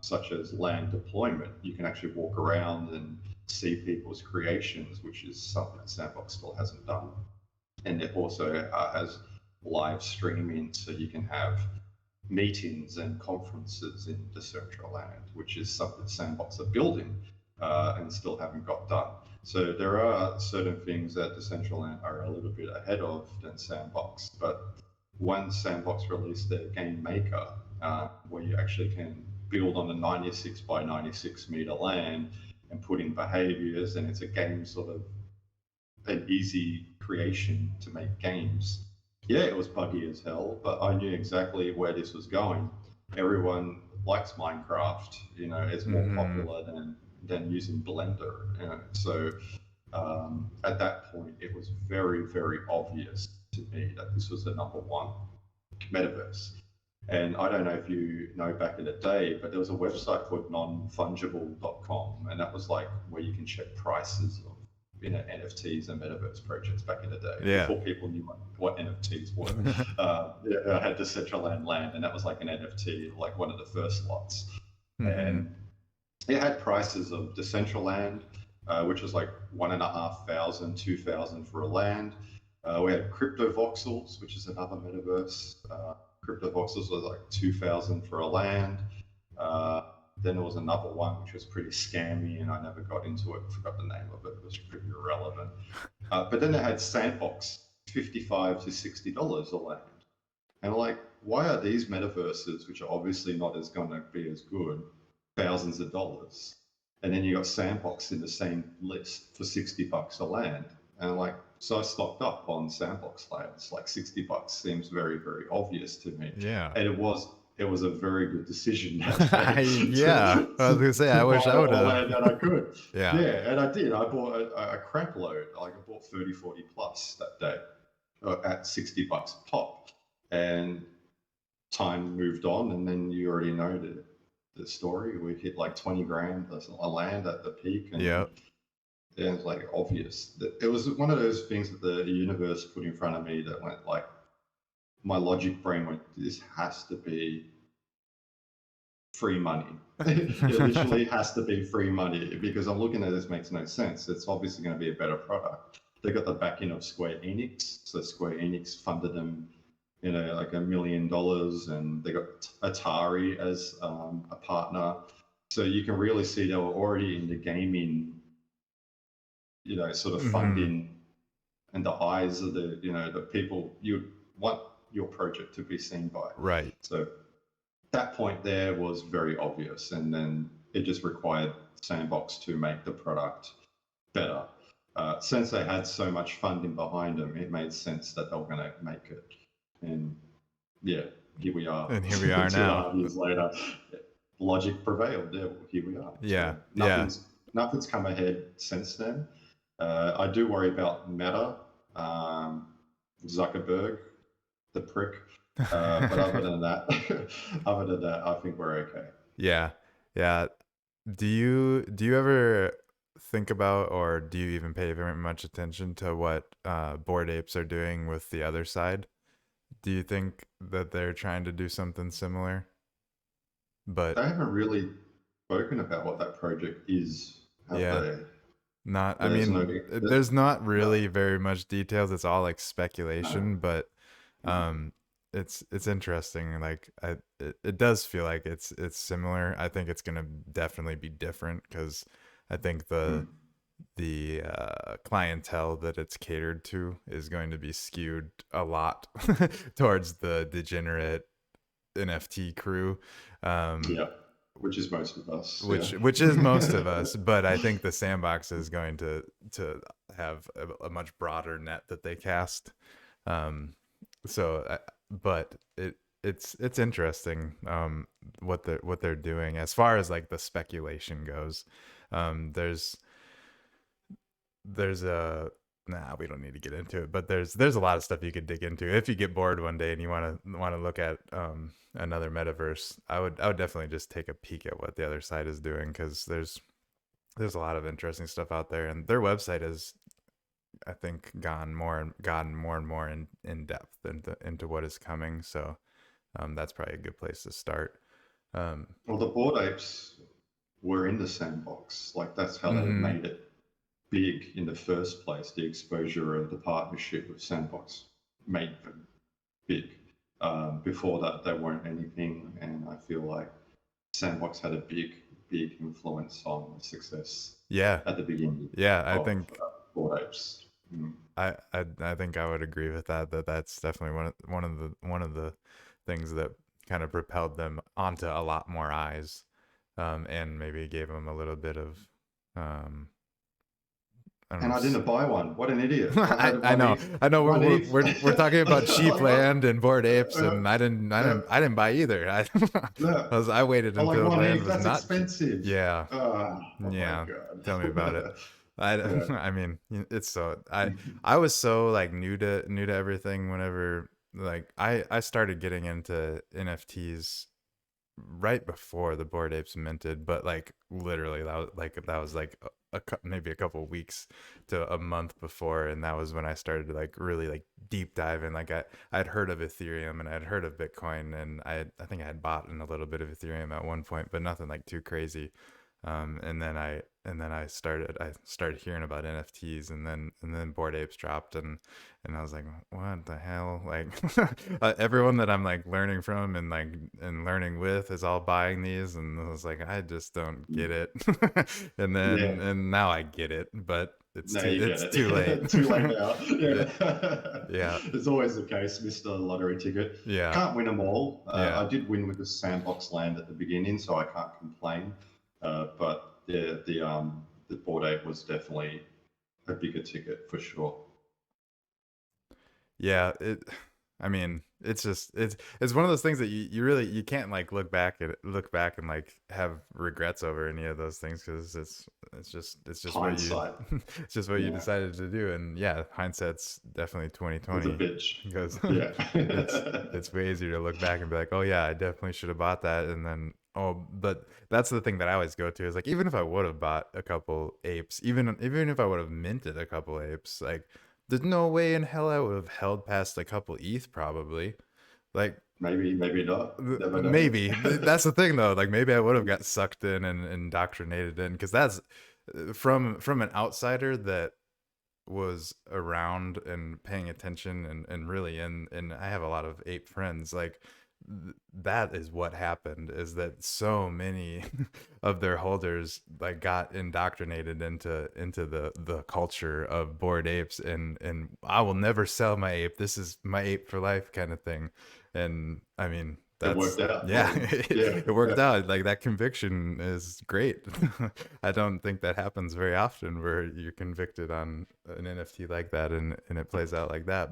such as land deployment. You can actually walk around and see people's creations, which is something that sandbox still hasn't done. And it also has live streaming, so you can have meetings and conferences in Decentraland, which is something Sandbox are building and still haven't got done. So there are certain things that Decentraland are a little bit ahead of than Sandbox, but once Sandbox released their game maker, where you actually can build on a 96 by 96 meter land and put in behaviors, and it's a game sort of an easy creation to make games. Yeah, it was buggy as hell, but I knew exactly where this was going. Everyone likes Minecraft. You know, it's more Hmm. popular than using Blender. You know? So at that point, it was very, very obvious to me that this was the number one metaverse. And I don't know if you know back in the day, but there was a website called nonfungible.com, and that was like where you can check prices of NFTs and metaverse projects back in the day Yeah. before people knew what NFTs were. Yeah, I had Decentraland land, and that was like an NFT, like one of the first lots. Hmm. And it had prices of Decentraland, which was like 1,500, 2,000 for a land. We had crypto voxels, which is another metaverse. Crypto voxels was like 2,000 for a land. Uh, then there was another one which was pretty scammy, and I never got into it. Forgot the name of it. It was pretty irrelevant. But then they had Sandbox, 55 to $60 a land. And like, why are these metaverses, which are obviously not as going to be as good, thousands of dollars? And then you got Sandbox in the same list for $60 a land. And like, so I stocked up on Sandbox lands. Like $60 seems very, very obvious to me. Yeah. And it was a very good decision that day Yeah. I was gonna say, to I wish buy I would all the have. land that I could. Yeah. Yeah, and I did. I bought a crap load. Like I bought 30, 40 plus that day at $60 a pop. And time moved on, and then you already know the story. We hit like 20 grand a land at the peak, and Yep. yeah, it was like obvious. It was one of those things that the universe put in front of me that went like, my logic brain went, this has to be free money. It literally has to be free money because I'm looking at this makes no sense. It's obviously going to be a better product. They got the backing of Square Enix, so Square Enix funded them, like $1 million, and they got Atari as a partner. So you can really see they were already in the gaming, sort of Hmm. funding and the eyes of the people you want your project to be seen by. Right. So that point there was very obvious, and then it just required Sandbox to make the product better. Since they had so much funding behind them, it made sense that they were going to make it. And yeah, here we are, And here we are 2.5 now. years later. Logic prevailed. Yeah, here we are. So Yeah. Yeah. nothing's come ahead since then. I do worry about Meta, Zuckerberg, the prick. But other than that, I think we're okay. Yeah. Yeah. Do you ever think about, or do you even pay very much attention to what Bored Apes are doing with the other side? Do you think that they're trying to do something similar? They But haven't really spoken about what that project is, have yeah, they? not. I There's no, mean, there's not no, really very much details. It's all like no, speculation, but no. um, it's interesting. Like it does feel like it's similar. I think it's gonna definitely be different because I think the Mm. clientele that it's catered to is going to be skewed a lot towards the degenerate NFT crew. Um, Yeah, which is most of us. Yeah. which is most of us, but I think the sandbox is going to have a much broader net that they cast. Um, but it's interesting what they're doing as far as like the speculation goes. There's a we don't need to get into it, but there's a lot of stuff you could dig into if you get bored one day and you want to look at another metaverse. I would definitely just take a peek at what the other side is doing, because there's a lot of interesting stuff out there, and their website has, I think, gotten more and more in depth into what is coming. So that's probably a good place to start. Um, Well, the Bored Apes were in the sandbox. Like that's how they mm-hmm. made it big in the first place. The exposure of the partnership with Sandbox made them big. Before that, they weren't anything, and I feel like Sandbox had a big influence on the success Yeah, at the beginning yeah. I of think Bored Apes. Mm. I think I would agree with that. That's definitely one of the things that kind of propelled them onto a lot more eyes, and maybe gave them a little bit of, um, I don't know. And I didn't buy one. What an idiot! I had I one know, ETH. I know. One ETH. We're talking about sheep Like what? land and bored apes, Uh, and yeah, I didn't buy either. yeah. I waited I like until one land ETH. was That's not cheap. expensive. Yeah, Oh my yeah. Tell me about it. god. I Yeah. I mean, it's so I was so like new to everything whenever, like, I started getting into NFTs right before the Bored Apes minted, but like literally that was like maybe a couple weeks to a month before, and that was when I started to like really like deep dive in. Like I'd heard of Ethereum and I'd heard of Bitcoin, and I think I had bought in a little bit of Ethereum at one point, but nothing like too crazy. And then I started hearing about NFTs, and then Bored Apes dropped, and I was like, what the hell? Like, everyone that I'm like learning from and like and learning with is all buying these, and I was like, I just don't get it. Yeah. And now I get it, but Now you get it's too late. it. Too late now. Yeah, Yeah. yeah, It's always the case, Mr. Lottery Ticket. yeah, Can't win them all. yeah. I did win with the sandbox land at the beginning, so I can't complain. But the Bored Ape was definitely a bigger ticket for sure. Yeah, I mean, it's one of those things that you really you can't like look back and like have regrets over any of those things, because it's just what you Hindsight. it's just what you Yeah. decided to do. And yeah, hindsight's definitely It's a 2020, bitch. because Yeah. it's way easier to look back and be like, oh yeah, I definitely should have bought that. And then, oh, but that's the thing that I always go to is like, even if I would have bought a couple apes, even if I would have minted a couple apes, like, there's no way in hell I would have held past a couple ETH, probably. Like, Maybe, maybe not. Never know. maybe that's the thing though. Like, maybe I would have got sucked in and indoctrinated in, because that's from an outsider that was around and paying attention and really and I have a lot of ape friends. Like, that is what happened, is that so many of their holders like got indoctrinated into the culture of Bored Apes, and I will never sell my ape, this is my ape for life kind of thing. And I mean, It that's, worked out for yeah, them. Yeah. it worked Yeah. out. Like, that conviction is great. I don't think that happens very often, where you're convicted on an NFT like that, and it plays out like that.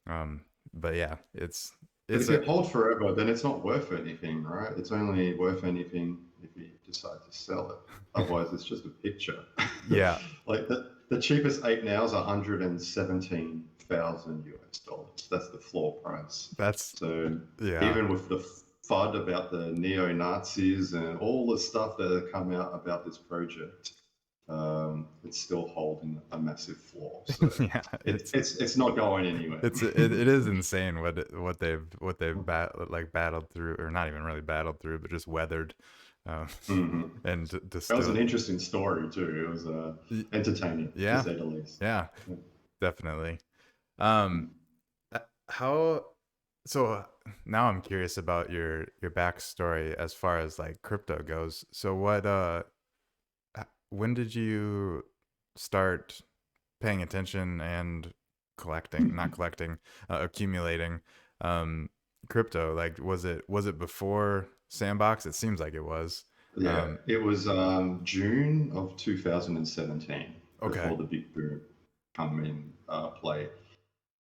Um, but yeah, But it's if a you hold forever, then it's not worth anything, right? It's only worth anything if you decide to sell it. Otherwise, it's just a picture. yeah, Like the cheapest ape now is 117,000 US dollars. That's the floor price. that's So yeah. even with the FUD about the neo Nazis and all the stuff that have come out about this project, it's still holding a massive floor. So Yeah, it's not going anywhere. it is insane what they've battled through, or not even really battled through, but just weathered, um, Hmm. and to That was still, an interesting story too. It was entertaining to yeah, say the least. yeah, Yeah. definitely. Mm. Um, how so now I'm curious about your backstory as far as like crypto goes. So when did you start paying attention and collecting, not collecting, accumulating um, crypto? Like, was it before Sandbox? It seems like it was. Yeah, Um, it was June of 2017 okay. before the big boom come in play.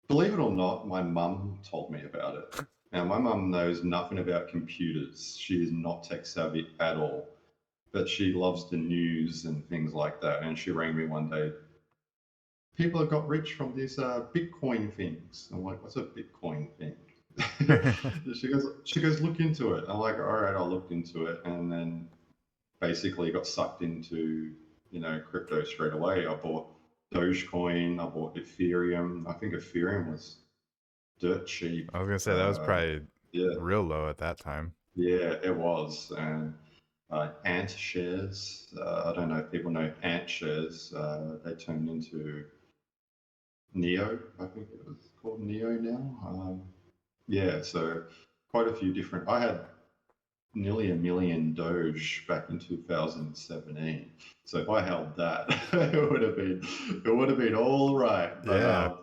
Believe it or not, my mum told me about it. Now, my mum knows nothing about computers. She is not tech savvy at all, but she loves the news and things like that. And she rang me one day. People have got rich from these Bitcoin things. I'm like, what's a Bitcoin thing? She goes, look into it. I'm like, all right, I'll look into it. And then basically got sucked into, crypto straight away. I bought Dogecoin, I bought Ethereum. I think Ethereum was dirt cheap. I was gonna say that was probably Yeah, real low at that time. yeah, it was. And Ant shares, I don't know if people know Ant shares. They turned into Neo, I think it was called Neo now. Yeah, so quite a few different. I had nearly a million Doge back in 2017. So if I held that, it would have been all right. But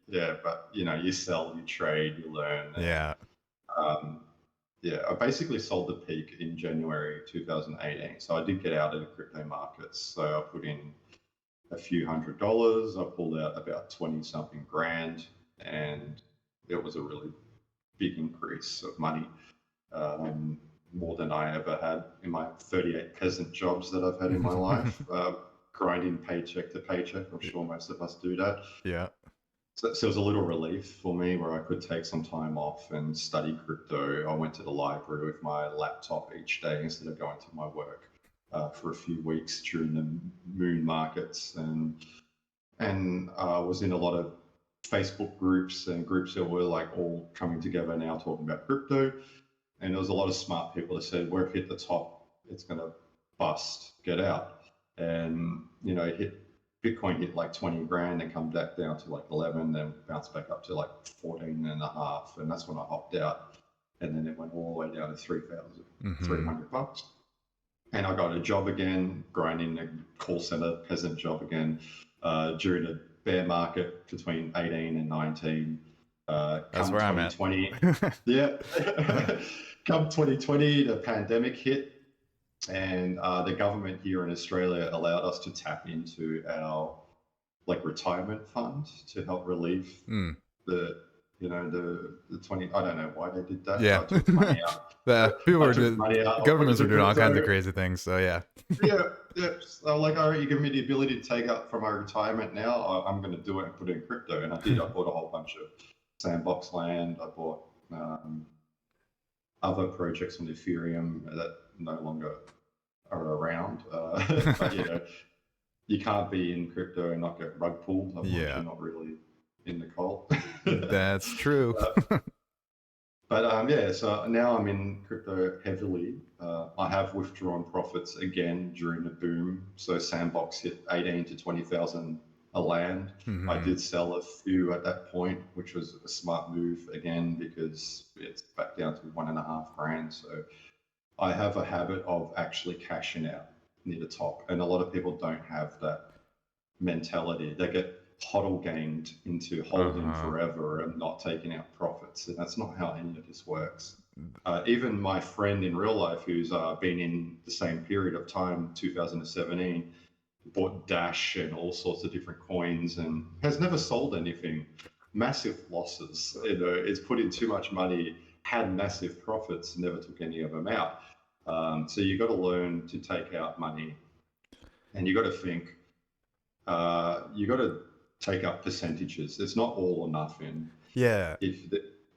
Yeah. but you sell, you trade, you learn, and Yeah. um, yeah, I basically sold the peak in January 2018. So I did get out of the crypto markets. So I put in a few $100s. I pulled out about 20 something grand, and it was a really big increase of money, um, more than I ever had in my 38 peasant jobs that I've had in my life, grinding paycheck to paycheck. I'm sure most of us do that. Yeah. So it was a little relief for me where I could take some time off and study crypto. I went to the library with my laptop each day instead of going to my work for a few weeks during the moon markets, and was in a lot of Facebook groups and groups that were like all coming together now talking about crypto. And there was a lot of smart people that said, "We've hit the top. It's going to bust. Get out." And Bitcoin hit like 20 grand and come back down to like 11, then bounce back up to like 14 and a half. And that's when I hopped out. And then it went all the way down to Mm-hmm. 3,300 bucks. And I got a job again, grinding a call center peasant job again, during a bear market between 18 and 19. That's Come where I'm at. 2020, yeah, come 2020, the pandemic hit, and the government here in Australia allowed us to tap into our like retirement fund to help relieve Mm. the the 20. I don't know why they did that. Yeah. I took money out. Yeah. People I are took doing, money out. I put governments are into doing all kinds of crypto. crazy things. So yeah. Yeah, yeah. So like, all right, you give me the ability to take out from my retirement now. I'm going to do it and put it in crypto. And I did. I bought a whole bunch of sandbox land. I bought other projects on Ethereum that no longer are around. But you can't be in crypto and not get rug pulled. Otherwise, Yeah. you're not really in the cult. That's true. uh, but yeah, so now I'm in crypto heavily. I have withdrawn profits again during the boom. So Sandbox hit 18 to 20,000 a land. I Mm-hmm. did sell a few at that point, which was a smart move again because it's back down to 1.5 grand. So I have a habit of actually cashing out near the top, and a lot of people don't have that mentality. They get huddle gamed into holding Uh-huh. forever and not taking out profits. And that's not how any of this works. Even my friend in real life, who's been in the same period of time, 2017, bought Dash and all sorts of different coins and has never sold anything. Massive losses. It's put in too much money, had massive profits, never took any of them out. So you got to learn to take out money, and you got to think, you got to take up percentages. It's not all or nothing. Yeah.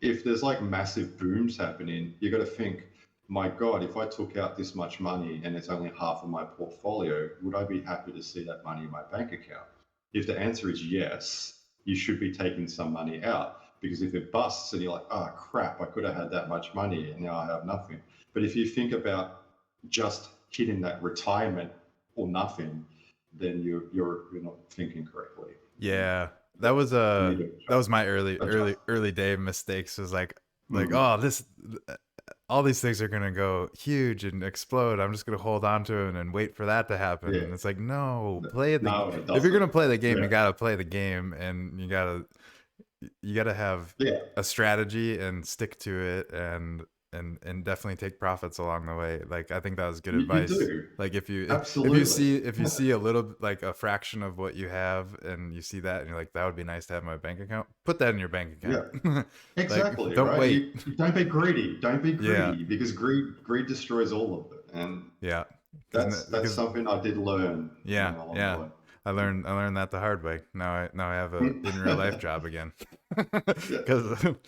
If there's like massive booms happening, you got to think, my God, if I took out this much money and it's only half of my portfolio, would I be happy to see that money in my bank account? If the answer is yes, you should be taking some money out, because if it busts and you're like, oh crap, I could have had that much money and now I have nothing. But if you think about just hitting that retirement or nothing, then you're not thinking correctly. And Yeah. That that was you need uh to that was my early adjust. early early day mistakes was like Mm. oh this all these things are gonna go huge and explode. I'm just gonna hold on to it and wait for that to happen. Yeah. And it's like, no, play the. No, it If you're doesn't. gonna play the game, Yeah. you gotta play the game, and you gotta have Yeah. a strategy and stick to it, and definitely take profits along the way. Like I think that was good You advice. do. Like Absolutely. if you see a little, like a fraction of what you have, and you see that and you're like, that would be nice to have in my bank account, put that in your bank Yeah. account. Like Exactly, don't right? wait. You don't be greedy. Don't be Yeah, greedy because greed destroys all of it. And yeah, that's because something I did learn, yeah, along the yeah. way. I learned that the hard way. Now I have a in real life Yeah. job again. Yeah. Cuz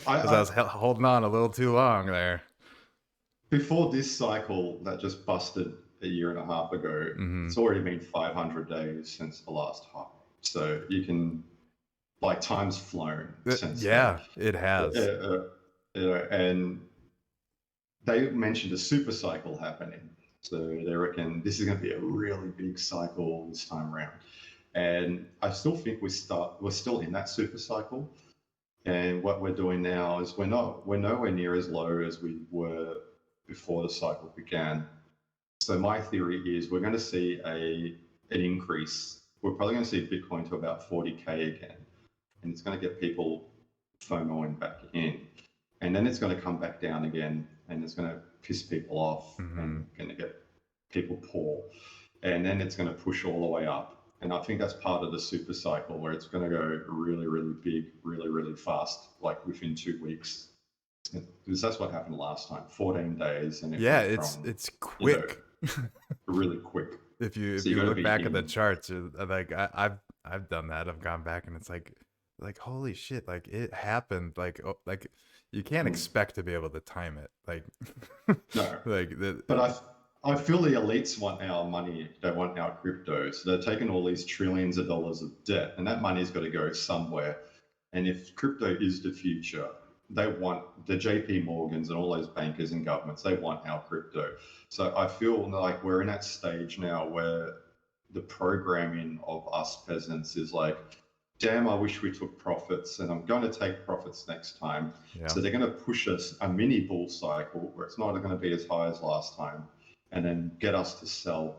I, I I was holding on a little too long there. before this cycle that just busted a year and a half ago, it's Mhm. already been 500 days since the last high. So you can, like, time's flown since then. Yeah, it Uh, has. uh, and they mentioned a super cycle happening. So they reckon this is going to be a really big cycle this time around. And I still think we're still in that super cycle. And what we're doing now is we're nowhere near as low as we were before the cycle began. So my theory is we're going to see an increase. We're probably going to see Bitcoin to about 40K again, and it's going to get people FOMOing back in, and then it's going to come back down again, and it's going to piss people off and Mhm. going to get people poor, and then it's going to push all the way up. And I think that's part of the super cycle where it's going to go really, really big, really, really fast, like within 2 weeks. Because that's what happened last time, 14 days, and it Yeah, went from, it's you know, quick. really quick. If So you you got to look be back at the in. charts, like I've done that. I've gone back and it's like holy shit, like it happened. Like like you can't Mm, expect to be able to time it. Like no, like but I feel the elites want our money. They want our crypto. So they're taking all these trillions of dollars of debt, and that money's got to go somewhere. And if crypto is the future, they want the JP Morgans and all those bankers and governments, they want our crypto. So I feel like we're in that stage now where the programming of us peasants is like, damn, I wish we took profits, and I'm going to take profits next time. yeah. So they're going to push us a mini bull cycle where it's not going to be as high as last time, and then get us to sell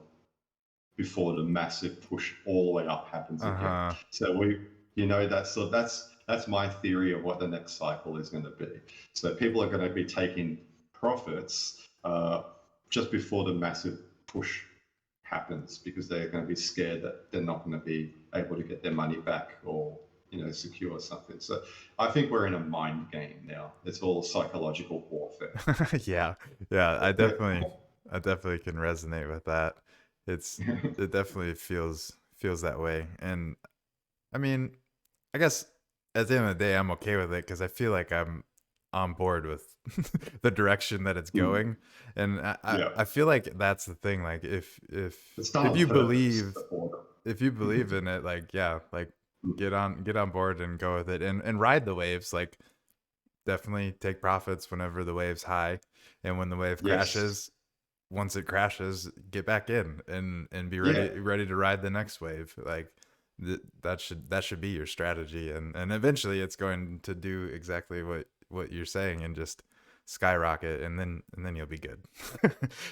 before the massive push all the way up happens again. Uh-huh. So that's my theory of what the next cycle is going to be. So people are going to be taking profits just before the massive push happens because they're going to be scared that they're not going to be able to get their money back or secure something. So I think we're in a mind game now. It's all psychological warfare. Yeah. Yeah, I definitely can resonate with that. It's it definitely feels that way. And I mean, I guess at the end of the day, I'm okay with it because I feel like I'm on board with the direction that it's going, and Yeah, I feel like that's the thing. Like it's done if on you purpose. believe The order. if you believe in it, like yeah, like get on board and go with it, and ride the waves. Like definitely take profits whenever the wave's high, and when the wave Yes. crashes, once it crashes, get back in and be Yeah. ready to ride the next wave. Like that should be your strategy, and eventually it's going to do exactly what you're saying and just skyrocket, and then you'll be good.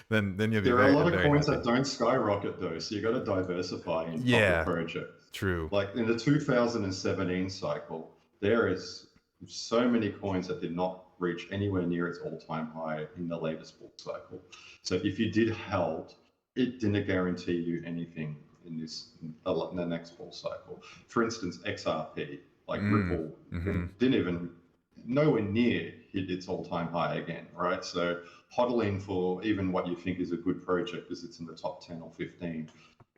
Then you'll be There are a lot of very coins happy. that don't skyrocket though, so you got to diversify in proper Yeah, projects. true. Like in the 2017 cycle, there is so many coins that did not reach anywhere near its all-time high in the latest bull cycle. So if you did held, it didn't guarantee you anything in the next bull cycle. For instance, XRP, like Mm, Ripple, mm-hmm. didn't even nowhere near hit its all-time high again, right? So hodling for even what you think is a good project because it's in the top 10 or 15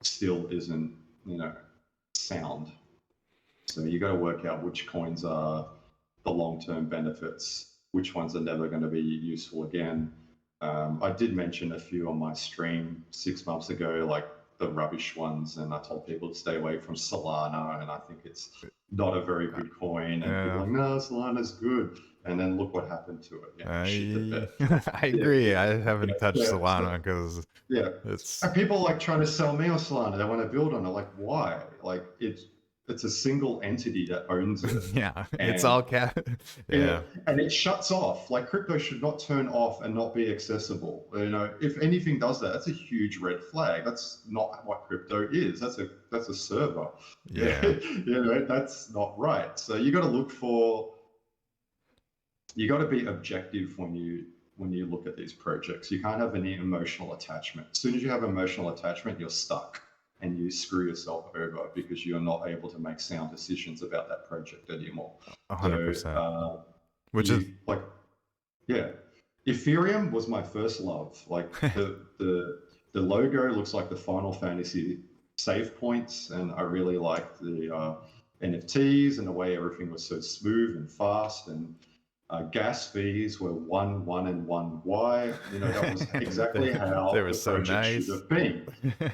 still isn't, sound. So you got to work out which coins are the long-term benefits, which ones are never going to be useful again. I did mention a few on my stream 6 months ago, like the rubbish ones, and I told people to stay away from Solana, and I think it's not a very good coin. And people are Yeah, like, no, Solana's good. And then look what happened to it. Shit the I bed. I Yeah, agree. I haven't touched yeah, Solana because yeah. it's And people like trying to sell me on Solana. They want to build on it. Like, why? Like, it's a single entity that owns it, Yeah, it's and all cat. yeah, Yeah, and it shuts off. Like crypto should not turn off and not be accessible. You know, if anything does that, that's a huge red flag. That's not what crypto is. That's a server. Yeah, yeah, you know, that's not right. So you got to look for, you got to be objective when you look at these projects. You can't have any emotional attachment. As soon as you have emotional attachment, you're stuck and you screw yourself over because you're not able to make sound decisions about that project anymore. hundred So percent. Which is you like, yeah, Ethereum was my first love. Like the logo looks like the Final Fantasy save points, and I really liked the NFTs and the way everything was so smooth and fast, and gas fees were 1, 1, and 1Y. You know, that was they, exactly they how were the so project should nice. have been.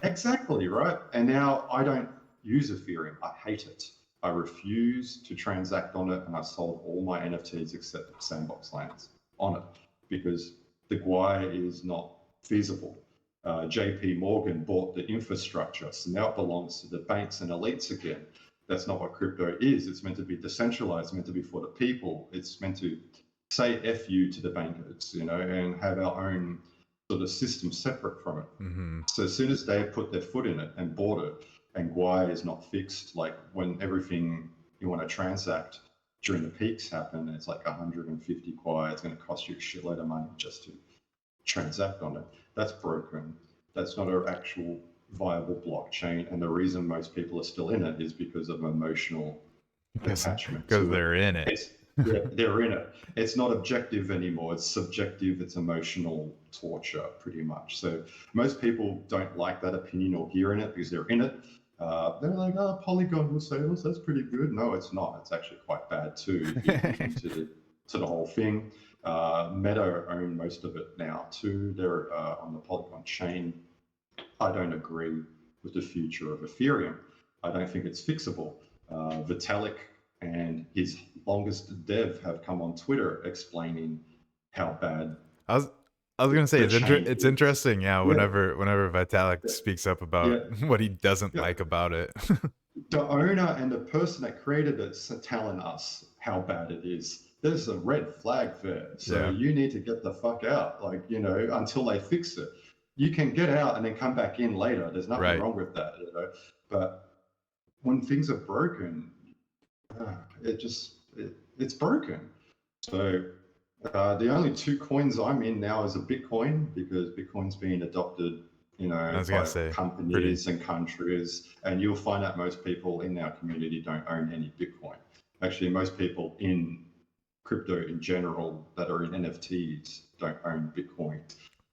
Exactly, right? And now I don't use Ethereum. I hate it. I refuse to transact on it, and I sold all my NFTs except Sandbox Lands on it because the GUI is not feasible. JP Morgan bought the infrastructure, so now it belongs to the banks and elites again. That's not what crypto is. It's meant to be decentralized, meant to be for the people. It's meant to say F you to the bankers, you know, and have our own sort of system separate from it. Hmm. So as soon as they put their foot in it and bought it, and GUI is not fixed, like when everything you want to transact during the peaks happen, it's like 150 GUI. It's going to cost you a shitload of money just to transact on it. That's broken. That's not an actual viable blockchain. And the reason most people are still in it is because of emotional attachment Because to it. they're in it. It's yeah, they're in it. It's not objective anymore. It's subjective. It's emotional torture, pretty much. So most people don't like that opinion or hear in it because they're in it. They're like, "Oh, Polygon will sales. That's pretty good." No, it's not. It's actually quite bad too if you dig into the whole thing. Meta own most of it now too. They're on the Polygon chain. I don't agree with the future of Ethereum. I don't think it's fixable. Vitalik and his longest dev have come on Twitter explaining how bad I was I was gonna say the chain it's is. interesting, yeah. Yeah, Whenever Vitalik yeah, speaks up about yeah. what he doesn't Yeah. like about it. The owner and the person that created it's telling us how bad it is. There's a red flag there. So Yeah, you need to get the fuck out, like, you know, until they fix it. You can get out and then come back in later. There's nothing right. wrong with that, you know. But when things are broken, it's broken. So the only two coins I'm in now is a Bitcoin because Bitcoin's being adopted, you I know, was gonna by say pretty. companies and countries, and you'll find that most people in our community don't own any Bitcoin. Actually, most people in crypto in general that are in NFTs don't own Bitcoin.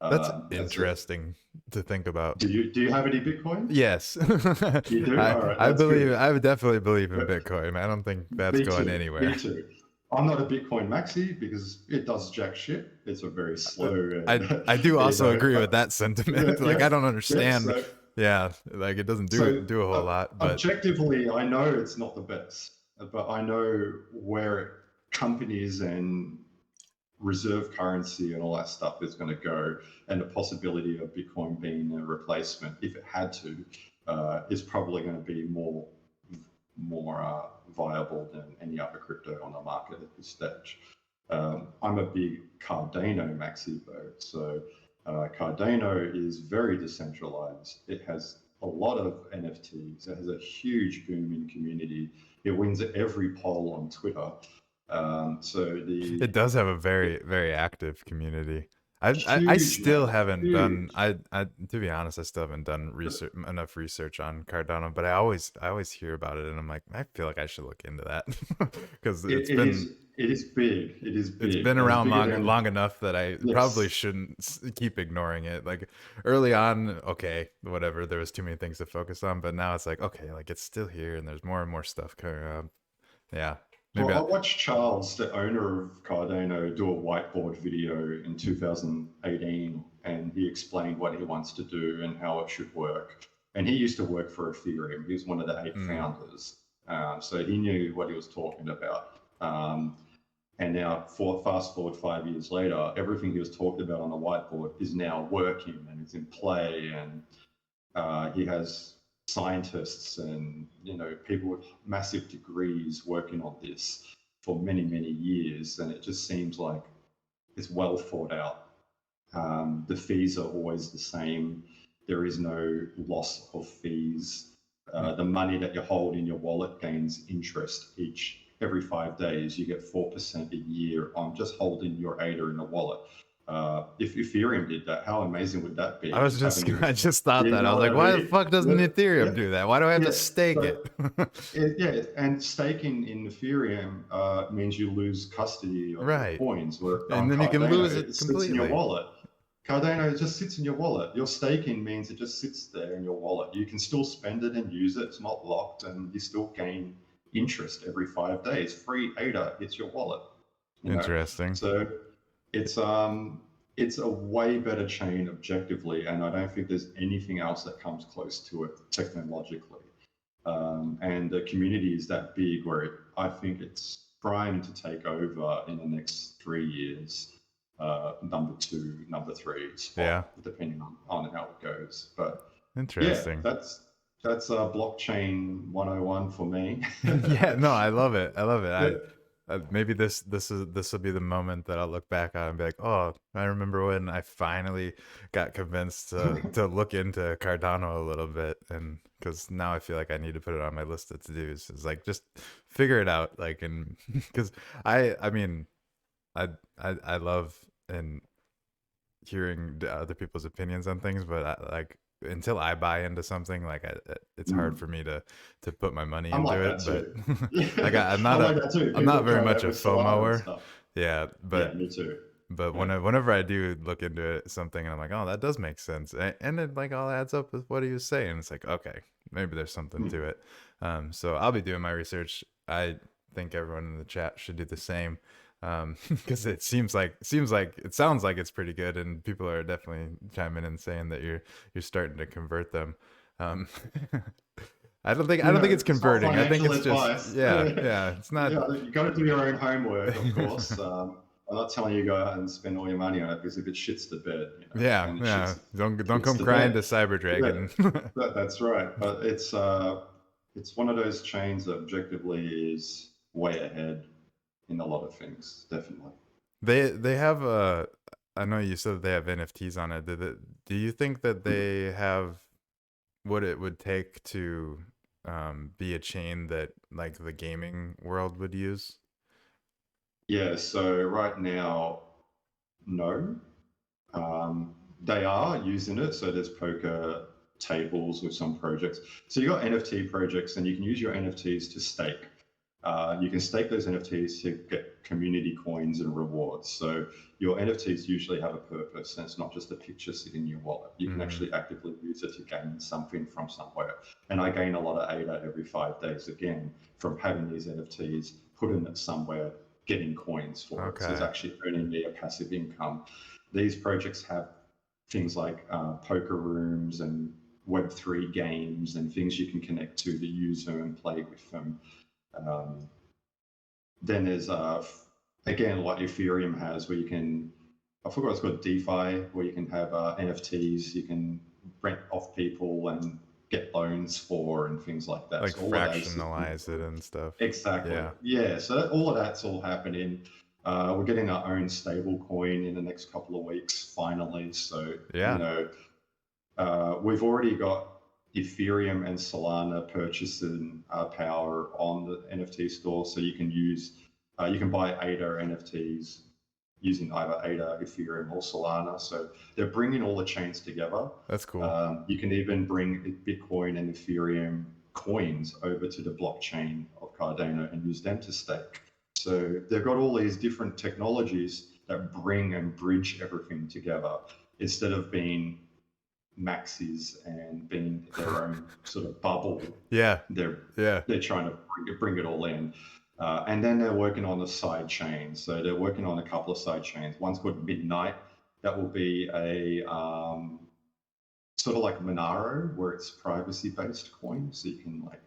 That's That's it. interesting to think about. Do you have any Bitcoin? Yes, You do? All right, that's I good. would definitely believe in Bitcoin. I don't think that's Me going too. Me anywhere. too. I'm not a Bitcoin maxi because it does jack shit. It's a very slow and I do you also know, agree with that yeah, sentiment. Like yeah, I don't yeah. understand. Yeah, like it doesn't So do a whole lot, but objectively, I know it's not the best, but I know where companies and reserve currency and all that stuff is going to go, and the possibility of Bitcoin being a replacement, if it had to, is probably going to be more viable than any other crypto on the market at this stage. I'm a big Cardano maxi though, so Cardano is very decentralized. It has a lot of NFTs. It has a huge booming community. It wins every poll on Twitter. So it does have a very active community. I huge still man, haven't done huge. I to be honest, I still haven't done research enough research on Cardano, but I always hear about it and I'm like, I feel like I should look into that because It is big. It is it's big. been around Bigger than long enough that I probably yes. shouldn't keep ignoring it. Like early on, okay, whatever, there was too many things to focus on, but now it's like, okay, like it's still here and there's more and more stuff coming up. Yeah. Maybe Well, I watched Charles, the owner of Cardano, do a whiteboard video in 2018, and he explained what he wants to do and how it should work. And he used to work for Ethereum. He was one of the eight mm, founders, so he knew what he was talking about. And now, fast forward 5 years later, everything he was talking about on the whiteboard is now working and is in play, and he has scientists and people with massive degrees working on this for many years, and it just seems like it's well thought out. The fees are always the same. There is no loss of fees. Mm. The money that you hold in your wallet gains interest every 5 days. You get 4% a year on just holding your ADA in the wallet. If Ethereum did that, how amazing would that be? I was Just just, having your, I just thought you that. I know was what like, I why the mean? fuck doesn't Yeah, Ethereum do that? Why do I have to yeah. stake So it? yeah, and staking in Ethereum means you lose custody of your Right. coins. Where And on then you can Cardano, lose it it sits in your completely. wallet. Cardano just sits in your wallet. Your staking means it just sits there in your wallet. You can still spend it and use it. It's not locked, and you still gain interest every 5 days. Free ADA hits your wallet. You know, Interesting. so it's it's a way better chain objectively, and I don't think there's anything else that comes close to it technologically. And the community is that big where I think it's primed to take over in the next 3 years. Number two, number three Yeah. spot, depending on how it goes. But yeah, Interesting. that's blockchain 101 for me. Yeah, no, I love it. I love it. Yeah. Maybe this will be the moment that I'll look back on and be like, oh, I remember when I finally got convinced to look into Cardano a little bit, and because now I feel like I need to put it on my list of to dos. It's like just figure it out, like, and because I mean, I love and hearing other people's opinions on things, but like until I buy into something, like it's hard Mm. for me to put my money I'm into like that it. But too. like Yeah, I'm like that too. I'm not People very try much that a with Solana and FOMOer. stuff. Yeah, Yeah, me too. but Yeah. whenever I do look into it, something, and I'm like, oh, that does make sense, and it like all adds up with what he was saying. It's like, okay, maybe there's something Mm. to it. So I'll be doing my research. I think everyone in the chat should do the same, because it sounds like it's pretty good, and people are definitely chiming in saying that you're starting to convert them. Um, I don't think it's It's not converting. I think financial it's just advice. yeah. It's not. Yeah, you got to do your own homework, of course. I'm not telling you go out and spend all your money on it because if it shits the bed, Yeah, and it yeah. Don't shits come the crying to bed. Cyber Yeah, Dragon. that's right. But it's one of those chains that objectively is way ahead in a lot of things, definitely. They have I know you said they have NFTs on it. Do you think that they have what it would take to be a chain that like the gaming world would use? Yeah, so right now, no. They are using it. So there's poker tables with some projects. So you got NFT projects, and you can use your NFTs to stake. You can stake those NFTs to get community coins and rewards. So your NFTs usually have a purpose, and it's not just a picture sitting in your wallet. You can Mm, actually actively use it to gain something from somewhere. And I gain a lot of ADA every 5 days again from having these NFTs, putting it somewhere, getting coins for it. So it's okay. actually earning me a passive income. These projects have things like poker rooms and Web3 games and things you can connect to the user and play with them. Um, then there's again what Ethereum has, where you can, I forgot what it's called, DeFi, where you can have NFTs you can rent off people and get loans for and things like that. Like So all of those systems, fractionalize it and stuff. exactly, Yeah. yeah. So all of that's all happening. We're getting our own stable coin in the next couple of weeks, finally. So Yeah. we've already got Ethereum and Solana purchasing power on the NFT store, so you can buy ADA NFTs using either ADA, Ethereum, or Solana. So they're bringing all the chains together. That's cool. You can even bring Bitcoin and Ethereum coins over to the blockchain of Cardano and use them to stake. So they've got all these different technologies that bring and bridge everything together instead of being maxis and being their own sort of bubble. Yeah. They're Yeah. they're trying to bring it all in, and then they're working on the side chains. So they're working on a couple of side chains. One's called Midnight. That will be a sort of like Monero, where it's privacy-based coin, so you can like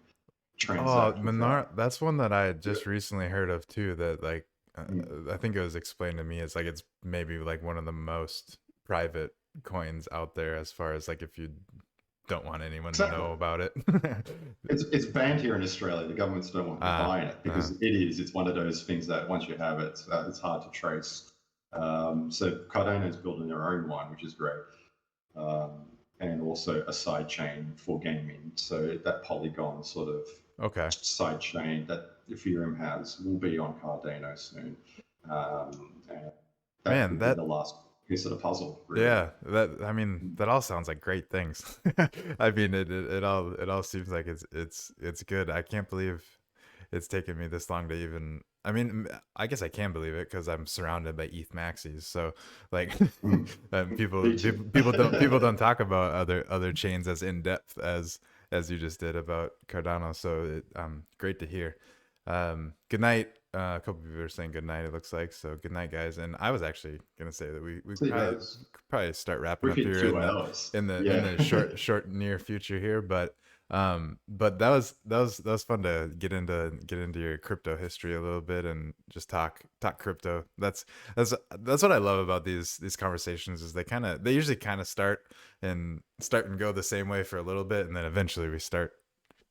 Oh, transact Minar, without. that's one that I Yeah. just recently heard of too, that like Mm. I think it was explained to me as like it's maybe like one of the most private coins out there as far as like if you don't want anyone to Exactly. know about it. It's banned here in Australia. The governments don't want you Ah, buying it uh, because it's one of those things that once you have it, it's hard to trace. So Cardano is building their own one, which is great, um, and also a side chain for gaming. So that Polygon sort of okay. side chain that Ethereum has will be on Cardano soon, and that Man, could be that the last piece of the puzzle, really. yeah, that I mean, that all sounds like great things. I mean, it all seems like it's good. I can't believe it's taken me this long to even. I mean, I guess I can believe it because I'm surrounded by ETH maxis. So, like, Mm. people Me too. people don't talk about other chains as in depth as you just did about Cardano. So, great to hear. Good night. A couple people are saying good night. It looks like so. Good night, guys. And I was actually gonna say that we See you probably guys. start wrapping We've up hit here in two the hours. in Yeah. the short near future here, but that was fun to get into your crypto history a little bit and just talk crypto. That's what I love about these conversations is they usually kind of start and go the same way for a little bit, and then eventually we start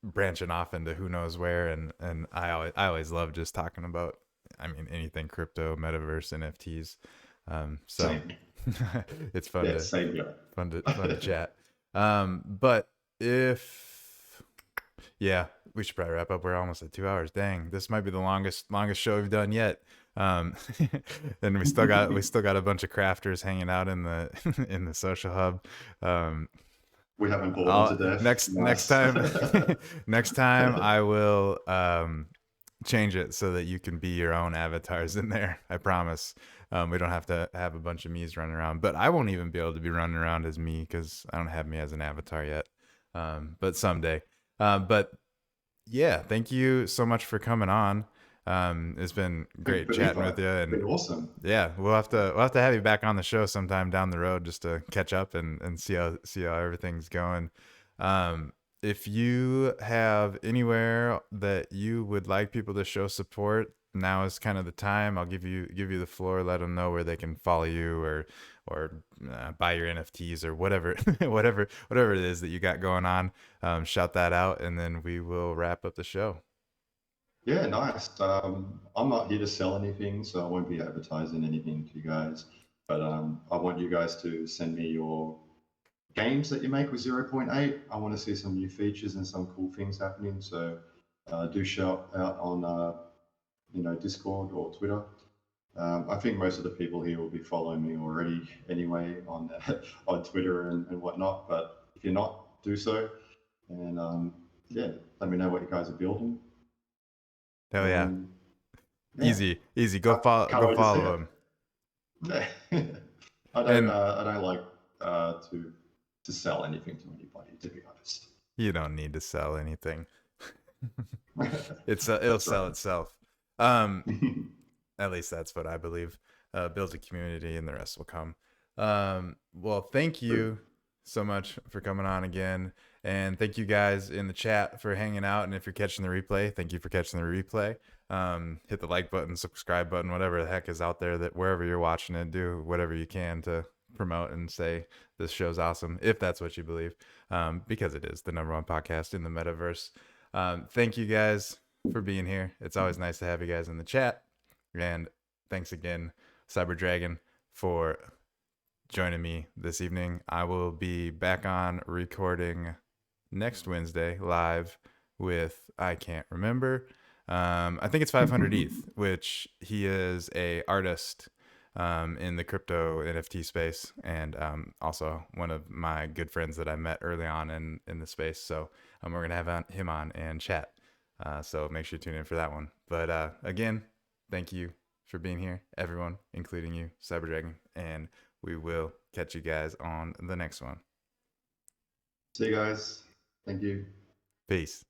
branching off into who knows where. And I always love just talking about, I mean, anything crypto, metaverse, NFTs. So Same. it's fun Yeah, to same here. fun to chat. But if yeah, we should probably wrap up. We're almost at 2 hours. Dang, this might be the longest show we've done yet. Um, and we still got a bunch of crafters hanging out in the in the social hub. Um, We haven't bored them to I'll death. next Nice. time next time I will change it so that you can be your own avatars in there. I promise. We don't have to have a bunch of me's running around, but I won't even be able to be running around as me because I don't have me as an avatar yet. But someday. But yeah, thank you so much for coming on. It's been Thank you great for the chatting with invite. you, It's and been awesome. yeah, we'll have to have you back on the show sometime down the road just to catch up and see how everything's going. Um, if you have anywhere that you would like people to show support, now is kind of the time. I'll give you the floor. Let them know where they can follow you or buy your NFTs or whatever whatever it is that you got going on. Shout that out, and then we will wrap up the show. Yeah, nice. I'm not here to sell anything, so I won't be advertising anything to you guys. But I want you guys to send me your games that you make with zero point 0.8. I want to see some new features and some cool things happening. So do shout out on Discord or Twitter. I think most of the people here will be following me already anyway on on Twitter and whatnot. But if you're not, do so. And yeah, let me know what you guys are building. Hell yeah, And yeah, easy. Go can't wait to see follow it. them. And I don't like to sell anything to anybody, to be honest. you don't need to sell anything. It'll That's sell right. itself. Um, at least that's what I believe. Build a community, and the rest will come. Well, thank you so much for coming on again, and thank you guys in the chat for hanging out. And if you're catching the replay, thank you for catching the replay. Hit the like button, subscribe button, whatever the heck is out there. That wherever you're watching it, do whatever you can to promote and say this show's awesome, if that's what you believe, because it is the number one podcast in the metaverse. Thank you guys for being here. It's always nice to have you guys in the chat. And thanks again, Cyber Dragon, for joining me this evening. I will be back on recording next Wednesday live with, I can't remember. I think it's 500 ETH, which he is a artist in the crypto NFT space, and also one of my good friends that I met early on in the space. So we're gonna have him on and chat. So make sure you tune in for that one. But again, thank you for being here, everyone, including you, Cyber Dragon, and we will catch you guys on the next one. See you guys. Thank you. Peace.